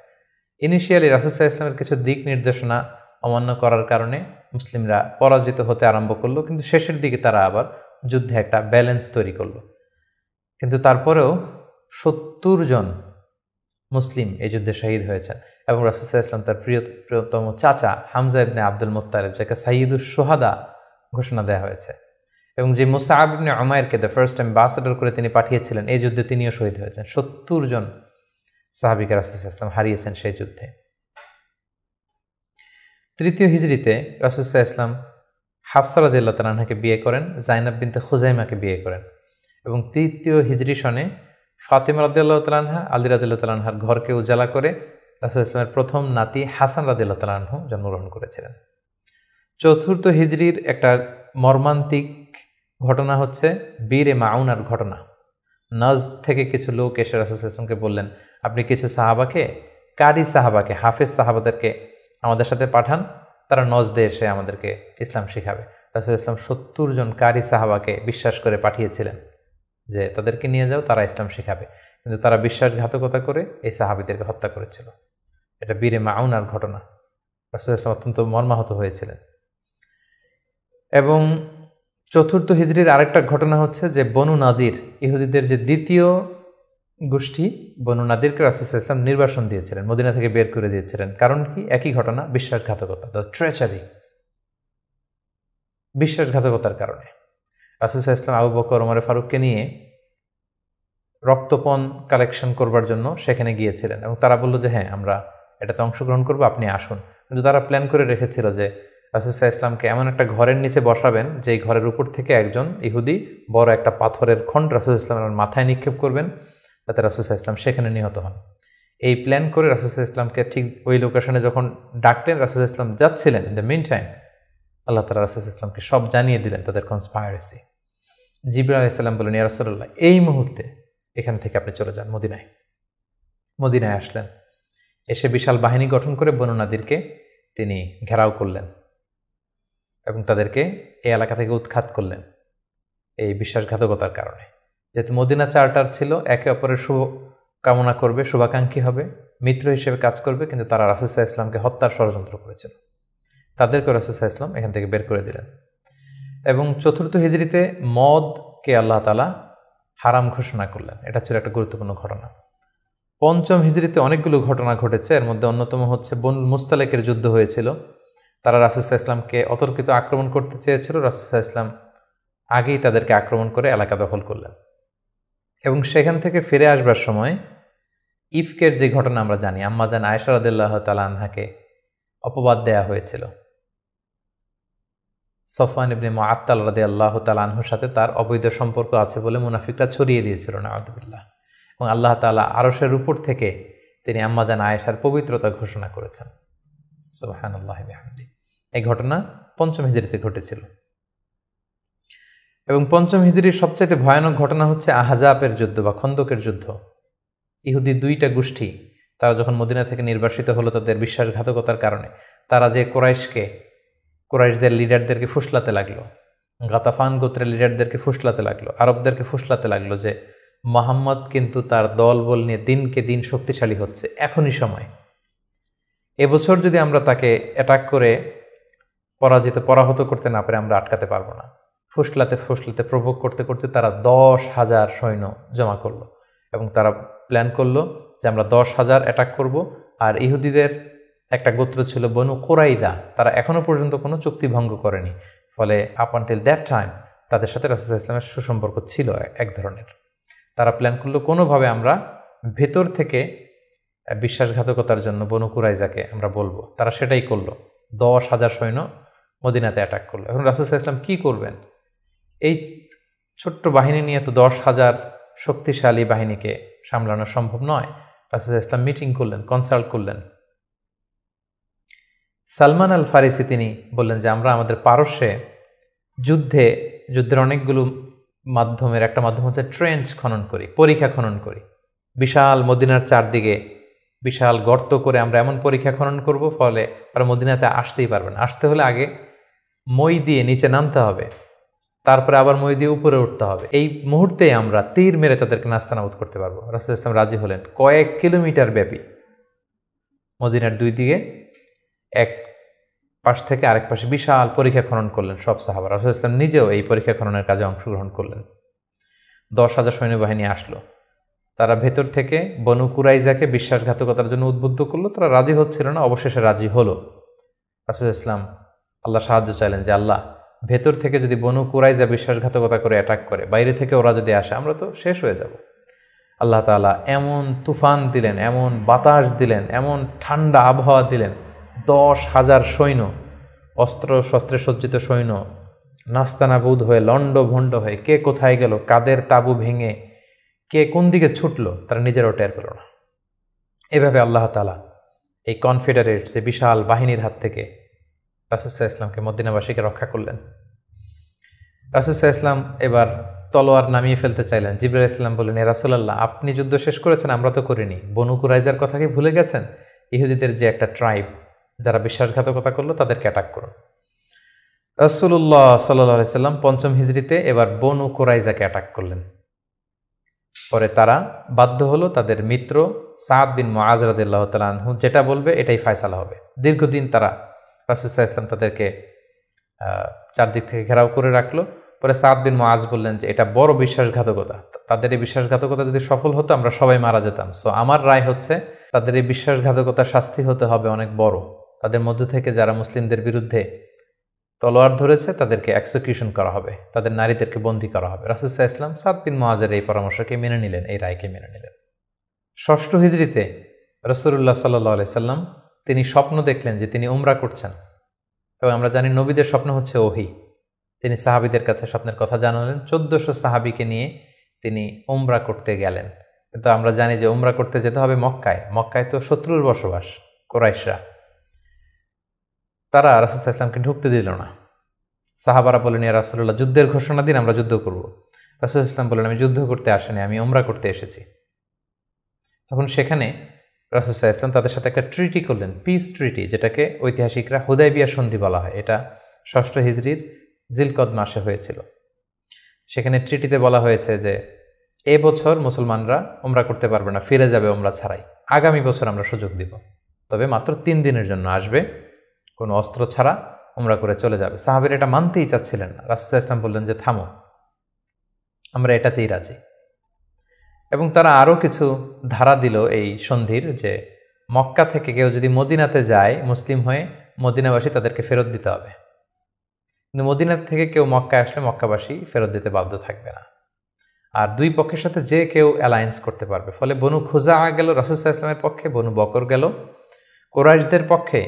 ইনিশিয়ালি রাসূল সাল্লাল্লাহু আলাইহি ওয়াসাল্লামের কিছু দিক নির্দেশনা অমান্য করার কারণে মুসলিমরা পরাজিত হতে আরম্ভ করলো, কিন্তু শেষের দিকে তারা আবার যুদ্ধে একটা ব্যালেন্স তৈরি করলো। কিন্তু তারপরেও 70 জন মুসলিম এই যুদ্ধে শহীদ হয়েছেন। এবং রাসূল সাল্লাল্লাহু আলাইহি ওয়াসাল্লাম তার প্রিয়তম চাচা হামজা ইবনে আব্দুল মুত্তালিব, যাকে সাইয়্যিদুশ শুহাদা ঘোষণা দেওয়া হয়েছে, এবং যে মুসআব ইবনে উমাইরকে দ্য ফার্স্ট অ্যাম্বাসেডর করে তিনি পাঠিয়েছিলেন, এই যুদ্ধে তিনিও শহীদ হয়েছেন। 70 জন সাহাবীকে রাসূল সাল্লাল্লাহু আলাইহি ওয়াসাল্লাম হারিয়েছেন সেই যুদ্ধে। তৃতীয় হিজরিতে রাসূল সাল্লাল্লাহু আলাইহি ওয়াসাল্লাম হাফসা রাদিয়াল্লাহু তাআলা আনহাকে বিয়ে করেন, জাইনাব বিনতে খুজাইমাকে বিয়ে করেন। এবং তৃতীয় হিজরি সনে ফাতিমা রাদিয়াল্লাহু তাআলা আনহা, আলী রাদিয়াল্লাহু তাআলা আনহার ঘরকে উজালা করে রাসূল সাল্লাল্লাহু আলাইহি ওয়াসাল্লামের প্রথম নাতি হাসান রাদিয়াল্লাহু তাআলা আনহু জন্মগ্রহণ করেছিলেন। চতুর্থ হিজরির একটা মর্মান্তিক ঘটনা হচ্ছে বীরে মাউনার ঘটনা। নজদ থেকে কিছু লোক এসে রাসূল সাল্লাল্লাহু আলাইহি ওয়াসাল্লামকে বললেন, আপনি কিছু সাহাবাকে, কারি সাহাবাকে, হাফেজ সাহাবাদেরকে আমাদের সাথে পাঠান, তারা নজদে এসে আমাদেরকে ইসলাম শিখাবে। রাসূল সাল্লাল্লাহু আলাইহি ওয়াসাল্লাম 70 জন কারি সাহাবাকে বিশ্বাস করে পাঠিয়েছিলেন যে তাদেরকে নিয়ে যাও, তারা ইসলাম শিখাবে। কিন্তু তারা বিশ্বাসঘাতকতা করে এই সাহাবীদেরকে হত্যা করেছিল। এটা বীরে মাউনার ঘটনা। রাসূল সাল্লাল্লাহু আলাইহি ওয়াসাল্লাম অত্যন্ত মর্মাহত হয়েছিলেন। এবং চতুর্থ হিজরির আরেকটা ঘটনা হচ্ছে যে বনু নাদির, ইহুদিদের যে দ্বিতীয় গোষ্ঠী বনু নাদিরকে রাসূল সাল্লাল্লাহু আলাইহি ওয়াসাল্লাম নির্বাসন দিয়েছিলেন, মদিনা থেকে বের করে দিয়েছিলেন। কারণ কি? একই ঘটনা, বিশ্বাসঘাতকতা, দ্য ট্রেচারি, বিশ্বাসঘাতকতার কারণে। রাসূল সাল্লাল্লাহু আলাইহি ওয়াসাল্লাম আবু বকর, ওমর ফারুককে নিয়ে রক্তপণ কালেকশন করবার জন্য সেখানে গিয়েছিলেন এবং তারা বলল যে হ্যাঁ, আমরা এটাতে অংশগ্রহণ করবো, আপনি আসুন। কিন্তু তারা প্ল্যান করে রেখেছিল যে রাসূল সাল্লাল্লাহু আলাইহি ওয়াসাল্লামকে এমন একটা ঘরের নিচে বসাবেন, যেই ঘরের উপর থেকে একজন ইহুদি বড় একটা পাথরের খণ্ড রাসূল সাল্লাল্লাহু আলাইহি ওয়াসাল্লামের মাথায় নিক্ষেপ করবেন, যাতে রাসূল সাল্লাল্লাহু আলাইহি ওয়াসাল্লাম সেখানে নিহত হন। এই প্ল্যান করে রাসূল সাল্লাল্লাহু আলাইহি ওয়াসাল্লামকে ঠিক ওই লোকেশনে যখন ডাকলেন, রাসূল সাল্লাল্লাহু আলাইহি ওয়াসাল্লাম যাচ্ছিলেন, ইন দ্য মিন টাইম আল্লাহ তাআলা রাসূল সাল্লাল্লাহু আলাইহি ওয়াসাল্লামকে সব জানিয়ে দিলেন তাদের কনস্পাইরেসি। জিবরাইল আলাইহিস সালাম বললেন, ইয়া রাসূলুল্লাহ, এই মুহূর্তে এখান থেকে আপনি চলে যান মদিনায়। মদিনায় আসলেন, এসে বিশাল বাহিনী গঠন করে বনু নাদিরকে তিনি ঘেরাও করলেন এবং তাদেরকে এই এলাকা থেকে উৎখাত করলেন এই বিশ্বাসঘাতকতার কারণে। যেহেতু মদিনা চার্টার ছিল একে অপরের শুভ কামনা করবে, শুভাকাঙ্ক্ষী হবে, মিত্র হিসেবে কাজ করবে, কিন্তু তারা রাসূল সাল্লাল্লাহু আলাইহি ওয়াসাল্লামকে হত্যার ষড়যন্ত্র করেছিল। তাদেরকে রাসূল সাল্লাল্লাহু আলাইহি ওয়াসাল্লাম এখান থেকে বের করে দিলেন। এবং ৪র্থ হিজরিতে মদকে আল্লাহ তাআলা হারাম ঘোষণা করলেন। এটা ছিল একটা গুরুত্বপূর্ণ ঘটনা। ৫ম হিজরিতে অনেকগুলো ঘটনা ঘটেছে, এর মধ্যে অন্যতম হচ্ছে বনুল মুস্তালিকের যুদ্ধ হয়েছিল। তারা রাসূল সাল্লাল্লাহু আলাইহি ওয়াসাল্লামকে অতর্কিত আক্রমণ করতে চেয়েছিল, রাসূল সাল্লাল্লাহু আলাইহি ওয়াসাল্লাম আগেই তাদেরকে আক্রমণ করে এলাকা দখল করলেন। এবং সেখান থেকে ফিরে আসবার সময় ইফকের যে ঘটনা আমরা জানি, আম্মা জান আয়েশা রাদিয়াল্লাহু তাআলা আনহাকে অপবাদ দেয়া হয়েছিল। সফওয়ান ইবনে মুআত্তাল রাদিয়াল্লাহু তাআলা আনহুর সাথে তার অবৈধ সম্পর্ক আছে বলে মুনাফিকরা ছড়িয়ে দিয়েছিল, নাউযুবিল্লাহ। এবং আল্লাহ তাআলা আরশের উপর থেকে তিনি আম্মা জান আয়েশার পবিত্রতা ঘোষণা করেছেন। সুবহানাল্লাহি বিহামদিহি। এই ঘটনা ৫ম হিজরিতে ঘটেছিল। এবং ৫ম হিজরির সবচাইতে ভয়ানক ঘটনা হচ্ছে আহজাবের যুদ্ধ বা খন্দকের যুদ্ধ। ইহুদি ২টা গোষ্ঠী তারা যখন মদিনা থেকে নির্বাসিত হলো তাদের বিশ্বাসঘাতকতার কারণে, তারা যে কুরাইশদের লিডারদেরকে ফুসলাতে লাগলো, গাতাফান গোত্রের লিডারদেরকে ফুসলাতে লাগলো, আরবদেরকে ফুসলাতে লাগলো যে মুহাম্মদ কিন্তু তার দলবল নিয়ে দিনকে দিন শক্তিশালী হচ্ছে, এখনই সময়। এবছর যদি আমরা তাকে অ্যাটাক করে পরাহত করতে না পারে আমরা আটকাতে পারবো না। ফুসলাতে ফুসলাতে প্রভোগ করতে করতে তারা ১০,০০০ সৈন্য জমা করলো এবং তারা প্ল্যান করলো যে আমরা ১০,০০০ অ্যাটাক করব। আর ইহুদিদের একটা গোত্র ছিল বনু কুরাইজা, তারা এখনো পর্যন্ত কোনো চুক্তি ভঙ্গ করেনি, ফলে আপ আনটিল দ্যাট টাইম তাদের সাথে রাসূল সাল্লাল্লাহু আলাইহি ওয়াসাল্লামের সুসম্পর্ক ছিল এক ধরনের। তারা প্ল্যান করলো কোনোভাবে আমরা ভেতর থেকে বিশ্বাসঘাতকতার জন্য বনু কুরাইজাকে আমরা বলবো। তারা সেটাই করলো, ১০,০০০ সৈন্য মদিনাতে অ্যাটাক করলো। এখন রাসূল সাল্লাল্লাহু আলাইহি ওয়াসাল্লাম কী করবেন? এই ছোট্ট বাহিনী নিয়ে তো ১০,০০০ শক্তিশালী বাহিনীকে সামলানো সম্ভব নয়। রাসূল সাল্লাল্লাহু আলাইহি ওয়াসাল্লাম মিটিং করলেন, কনসাল্ট করলেন। সালমান আল ফারিসি তিনি বললেন যে আমরা আমাদের পারস্যে যুদ্ধের অনেকগুলো মাধ্যমের একটা মাধ্যম হচ্ছে ট্রেঞ্চ খনন করি, পরিখা খনন করি। বিশাল মদিনার চারদিকে বিশাল গর্ত করে আমরা এমন পরিখা খনন করব, ফলে আর মদিনাতে আসতেই পারবেন। আসতে হলে আগে মই দিয়ে নিচে নামতে হবে, তারপরে আবার মই দিয়ে উপরে উঠতে হবে। এই মুহূর্তেই আমরা তীর মেরে তাদেরকে নাস্তানাবুদ করতে পারবো। রাসূল সাল্লাল্লাহু আলাইহি ওয়াসাল্লাম রাজি হলেন। কয়েক কিলোমিটার ব্যাপী মদিনার দুই দিকে এক পাশ থেকে আরেক পাশে বিশাল পরীক্ষা খনন করলেন সব সাহাবা। রাসূল সাল্লাল্লাহু আলাইহি ওয়াসাল্লাম নিজেও এই পরীক্ষা খননের কাজে অংশগ্রহণ করলেন। ১০,০০০ সৈন্যবাহিনী আসলো, তারা ভেতর থেকে বনু কুরাইজাকে বিশ্বাসঘাতকতার জন্য উদ্বুদ্ধ করলো। তারা রাজি হচ্ছিল না, অবশেষে রাজি হলো। রাসূল সাল্লাল্লাহু আলাইহি ওয়াসাল্লাম আল্লাহ সাহায্য চাইলেন যে আল্লাহ, ভেতর থেকে যদি বনু কুরাইজা বিশ্বাসঘাতকতা করে অ্যাটাক করে, বাইরে থেকে ওরা যদি আসে, আমরা তো শেষ হয়ে যাব। আল্লাহ তাআলা এমন তুফান দিলেন, এমন বাতাস দিলেন, এমন ঠান্ডা আবহাওয়া দিলেন, ১০,০০০ সৈন্য, অস্ত্র শস্ত্রে সজ্জিত সৈন্য নাস্তানাবুদ হয়ে লণ্ডভণ্ড হয়ে কে কোথায় গেল, কাদের তাঁবু ভেঙে কে কোন দিকে ছুটলো, তারা নিজেরাও টের পেল না। এভাবে আল্লাহ তাআলা এই কনফেডারেটস, এই বিশাল বাহিনীর হাত থেকে রাসূল সাল্লাল্লাহু আলাইহি ওয়াসাল্লামকে মদিনাবাসীকে রক্ষা করলেন। রাসূল সাল্লাল্লাহু আলাইহি ওয়াসাল্লাম এবার তলোয়ার নামিয়ে ফেলতে চাইলেন। জিবরাইল আলাইহিস সালাম বললেন, ইয়া রাসূলুল্লাহ, আপনি যুদ্ধ শেষ করেছেন, আমরা তো করিনি। বনু কুরাইজার কথা কি ভুলে গেছেন? ইহুদিদের যে একটা ট্রাইব যারা বিশ্বাসঘাতকতা করলো, তাদেরকে অ্যাটাক করুন। রাসূলুল্লাহ সাল্লাল্লাহু আলাইহি ওয়াসাল্লাম ৫ম হিজরিতে এবার বনু কুরাইজাকে অ্যাটাক করলেন। পরে তারা বাধ্য হলো তাদের মিত্র সাদ বিন মুআজ রাদিয়াল্লাহু তাআলা আনহু যেটা বলবে এটাই ফয়সালা হবে। দীর্ঘদিন তারা রাসূল সাল্লাল্লাহু আলাইহি ওয়াসাল্লাম তাদেরকে চারদিক থেকে ঘেরাও করে রাখলো। পরে সাদ বিন মুআজ বললেন যে এটা বড় বিশ্বাসঘাতকতা, তাদের এই বিশ্বাসঘাতকতা যদি সফল হতো আমরা সবাই মারা যেতাম। সো আমার রায় হচ্ছে তাদের এই বিশ্বাসঘাতকতার শাস্তি হতে হবে অনেক বড়। তাদের মধ্য থেকে যারা মুসলিমদের বিরুদ্ধে তলোয়ার ধরেছে তাদেরকে এক্সিকিউশন করা হবে, তাদের নারীদেরকে বন্দী করা হবে। রাসূল সাল্লাল্লাহু আলাইহি ওয়াসাল্লাম সাদ বিন মুআযের এই পরামর্শকে মেনে নিলেন, এই রায়কে মেনে নিলেন। ৬ষ্ঠ হিজরিতে রাসূলুল্লাহ সাল্লাল্লাহু আলাইহি সাল্লাম তিনি স্বপ্ন দেখলেন যে তিনি উমরা করছেন, এবং আমরা জানি নবীদের স্বপ্ন হচ্ছে ওহী। তিনি সাহাবীদের কাছে স্বপ্নের কথা জানালেন। ১৪০০ সাহাবীকে নিয়ে তিনি উমরা করতে গেলেন। কিন্তু আমরা জানি যে উমরা করতে যেতে হবে মক্কায়। মক্কায় তো শত্রুর বসবাস, কুরাইশরা। তারা রাসূল সাল্লাল্লাহু আলাইহি ওয়াসাল্লামকে ঢুকতে দিল না। সাহাবারা বললেন, ইয়া রাসূলুল্লাহ, যুদ্ধের ঘোষণা দিন, আমরা যুদ্ধ করব। রাসূল সাল্লাল্লাহু আলাইহি ওয়াসাল্লাম বললেন, আমি যুদ্ধ করতে আসিনি, আমি উমরা করতে এসেছি। তখন সেখানে রাসূল সাল্লাল্লাহু আলাইহি ওয়াসাল্লাম তাদের সাথে একটা ট্রিটি করলেন, পিস ট্রিটি, যেটাকে ঐতিহাসিকরা হুদায়বিয়া সন্ধি বলা হয়। এটা ৬ষ্ঠ হিজরির জিলকদ মাসে হয়েছিল। সেখানে ট্রিটিতে বলা হয়েছে যে এবছর মুসলমানরা উমরা করতে পারবে না, ফিরে যাবে উমরা ছাড়াই। আগামী বছর আমরা সুযোগ দিব, তবে মাত্র ৩ দিনের জন্য আসবে, কোনো অস্ত্র ছাড়া উমরা করে চলে যাবে। সাহাবীরা এটা মানতেই চাচ্ছিলেন না। রাসূল সাল্লাল্লাহু আলাইহি ওয়াসাল্লাম বললেন যে থামো, আমরা এটাতেই রাজি। এবং তারা আরও কিছু ধারা দিল এই সন্ধির, যে মক্কা থেকে কেউ যদি মদিনাতে যায় মুসলিম হয়ে, মদিনাবাসী তাদেরকে ফেরত দিতে হবে। কিন্তু মদিনা থেকে কেউ মক্কায় আসলে মক্কাবাসী ফেরত দিতে বাধ্য থাকবে না। আর দুই পক্ষের সাথে যে কেউ অ্যালায়েন্স করতে পারবে। ফলে বনু খুজা গেল রাসূল সাল্লাল্লাহু আলাইহি ওয়াসাল্লামের পক্ষে, বনু বকর গেল কুরাইশদের পক্ষে।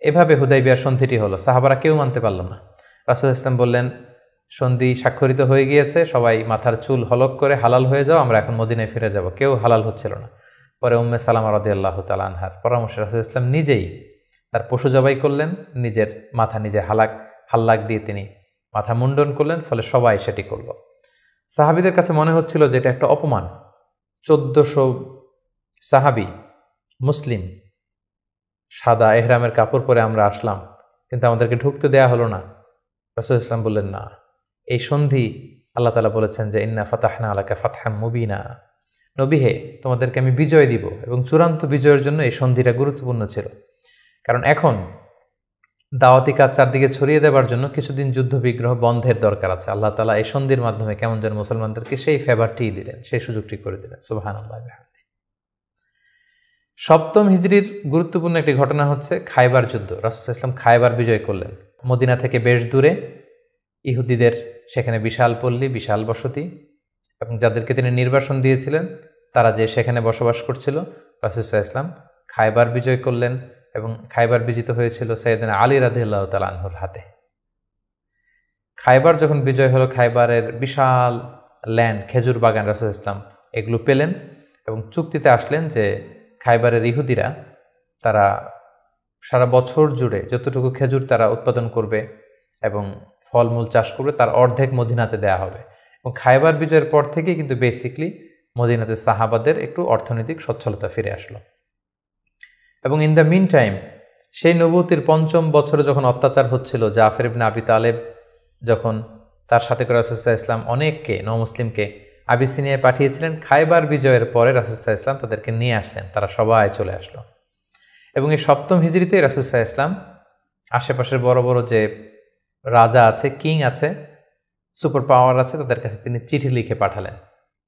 এভাবে হুদায়বিয়ার সন্ধিটি হলো। সাহাবারা কেউ মানতে পারল না। রাসূল সাল্লাল্লাহু আলাইহি ওয়াসাল্লাম বললেন, সন্ধি স্বাক্ষরিত হয়ে গিয়েছে, সবাই মাথার চুল হলক করে হালাল হয়ে যাও, আমরা এখন মদিনায় ফিরে যাব। কেউ হালাল হচ্ছিল না। পরে উম্মে সালামা রাদিয়াল্লাহু তাআলা আনহার পরামর্শে রাসূল সাল্লাল্লাহু আলাইহি ওয়াসাল্লাম নিজেই তার পশু জবাই করলেন, নিজের মাথা নিজে হাল্লাক দিয়ে তিনি মাথা মুন্ডন করলেন। ফলে সবাই সেটি করল। সাহাবীদের কাছে মনে হচ্ছিল যে এটা একটা অপমান। ১৪০০ সাহাবী মুসলিম, সাদা এহরামের কাপড় পরে আমরা আসলাম, কিন্তু আমাদেরকে ঢুকতে দেয়া হলো না। রাসূল ইসলাম বললেন, না, এই সন্ধি আল্লাহ তাআলা বলেছেন যে ইন্না ফাতাহনা আলাকা ফাতহাম মুবিনা, নবী হে, তোমাদেরকে আমি বিজয় দিব। এবং চূড়ান্ত বিজয়ের জন্য এই সন্ধিটা গুরুত্বপূর্ণ ছিল। কারণ এখন দাওয়াতি কাজ চারদিকে ছড়িয়ে দেওয়ার জন্য কিছুদিন যুদ্ধ বিগ্রহ বন্ধের দরকার আছে। আল্লাহ তাআলা এই সন্ধির মাধ্যমে কেমন যেন মুসলমানদেরকে সেই ফেভারটিই দিলেন, সেই সুযোগটি করে দিলেন। সুবহানাল্লাহ। ৭ম হিজরির গুরুত্বপূর্ণ একটি ঘটনা হচ্ছে খায়বার যুদ্ধ। রাসূল সাল্লাল্লাহু আলাইহি ওয়াসাল্লাম খায়বার বিজয় করলেন। মদিনা থেকে বেশ দূরে, ইহুদিদের সেখানে বিশাল পল্লী, বিশাল বসতি, এবং যাদেরকে তিনি নির্বাসন দিয়েছিলেন তারা যে সেখানে বসবাস করছিল। রাসূল সাল্লাল্লাহু আলাইহি ওয়াসাল্লাম খায়বার বিজয় করলেন, এবং খায়বার বিজিত হয়েছিল সাইয়েদনা আলী রাদিয়াল্লাহু তাআলা আনহুর হাতে। খায়বার যখন বিজয় হলো, খায়বারের বিশাল ল্যান্ড, খেজুর বাগান, রাসূল সাল্লাল্লাহু আলাইহি ওয়াসাল্লাম এগুলো পেলেন এবং চুক্তিতে আসলেন যে খায়বারের ইহুদিরা তারা সারা বছর জুড়ে যতটুকু খেজুর তারা উৎপাদন করবে এবং ফলমূল চাষ করবে তার অর্ধেক মদিনাতে দেয়া হবে। এবং খায়বার বিজয়ের পর থেকে কিন্তু বেসিকলি মদিনাতে সাহাবাদের একটু অর্থনৈতিক সচ্ছলতা ফিরে আসলো। এবং ইন দ্য মিন টাইম, সেই নবুয়তির ৫ম বছরে যখন অত্যাচার হচ্ছিল, জাফর ইবনে আবি তালেব যখন তার সাথে করে রাসূল সাল্লাল্লাহু আলাইহি ওয়াসাল্লাম অনেককে নমুসলিমকে আবিসিনিয়ায় পাঠিয়েছিলেন, খায়বার বিজয়ের পরে রাসূল সাল্লাল্লাহু আলাইহি ওয়াসাল্লাম তাদেরকে নিয়ে আসলেন, তারা সবাই চলে আসলো। এবং এই ৭ম হিজরিতে রাসূল সাল্লাল্লাহু আলাইহি ওয়াসাল্লাম আশেপাশের বড় বড় যে রাজা আছে, কিং আছে, সুপার পাওয়ার আছে, তাদের কাছে তিনি চিঠি লিখে পাঠালেন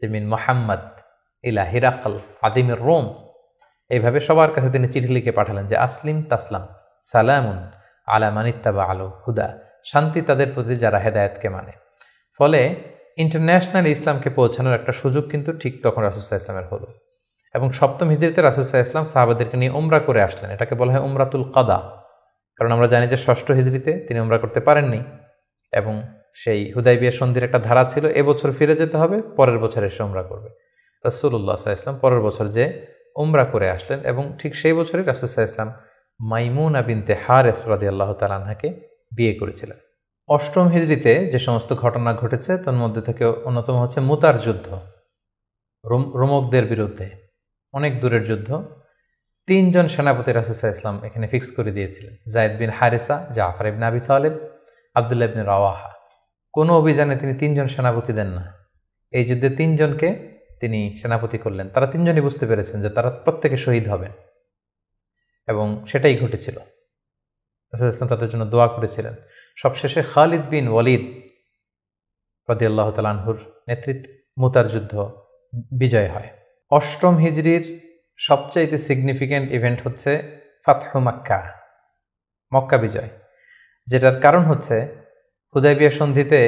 যে মিন মুহাম্মদ ইলা হিরাকল আদিমের রোম। এইভাবে সবার কাছে তিনি চিঠি লিখে পাঠালেন যে আসলিম তাসলাম, সালামুন আলা মানিত্তাবা আলো হুদা, শান্তি তাদের প্রতি যারা হেদায়েতকে মানে। ফলে ইন্টারন্যাশনাল ইসলামকে পৌঁছানোর একটা সুযোগ কিন্তু ঠিক তখন রাসূল সাল্লাল্লাহু আলাইহি ওয়াসাল্লামের হলো। এবং ৭ম হিজরিতে রাসূল সাল্লাল্লাহু আলাইহি ওয়াসাল্লাম সাহাবাদেরকে নিয়ে উমরা করে আসলেন। এটাকে বলা হয় উমরাতুল কাদা। কারণ আমরা জানি যে ৬ষ্ঠ হিজরিতে তিনি উমরা করতে পারেননি, এবং সেই হুদায়বিয়া সন্ধির একটা ধারা ছিল এবছর ফিরে যেতে হবে, পরের বছর এসে উমরা করবে। রাসূলুল্লাহ সাল্লাল্লাহু আলাইহি ওয়াসাল্লাম পরের বছর যে উমরা করে আসলেন, এবং ঠিক সেই বছরই রাসূল সাল্লাল্লাহু আলাইহি ওয়াসাল্লাম মাইমুনা বিনতে হারেস রাদিয়াল্লাহু তাআলা আনহাকে বিয়ে করেছিলেন। ৮ম হিজরিতে যে সমস্ত ঘটনা ঘটেছে তার মধ্যে থেকে অন্যতম হচ্ছে মুতার যুদ্ধ, রোমকদের বিরুদ্ধে অনেক দূরের যুদ্ধ। ৩ জন সেনাপতি রাসূল সাল্লাল্লাহু আলাইহি ওয়াসাল্লাম এখানে ফিক্স করে দিয়েছিলেন, যায়েদ বিন হারিসা, জাফর ইবনে আবি তালেব, আব্দুল্লাহ ইবনে রাওয়াহা। কোনো অভিযানে তিনি ৩ জন সেনাপতি দেন না। এই যুদ্ধে ৩ জনকে তিনি সেনাপতি করলেন। তারা ৩ জনই বুঝতে পেরেছেন যে তারা প্রত্যেকে শহীদ হবেন, এবং সেটাই ঘটেছিল। রাসূল সাল্লাল্লাহু আলাইহি ওয়াসাল্লাম তাদের জন্য দোয়া করেছিলেন। সবশেষে খালিদ বিন ওয়ালিদ রাদিয়াল্লাহু তাআলা আনহুর নেতৃত্বে মুতার যুদ্ধ বিজয় হয়। অষ্টম হিজরির সবচাইতে সিগনিফিক্যান্ট ইভেন্ট হচ্ছে ফাতহু মাক্কা, মক্কা বিজয়, যেটার কারণ হচ্ছে হুদাইবিয়া সন্ধিতে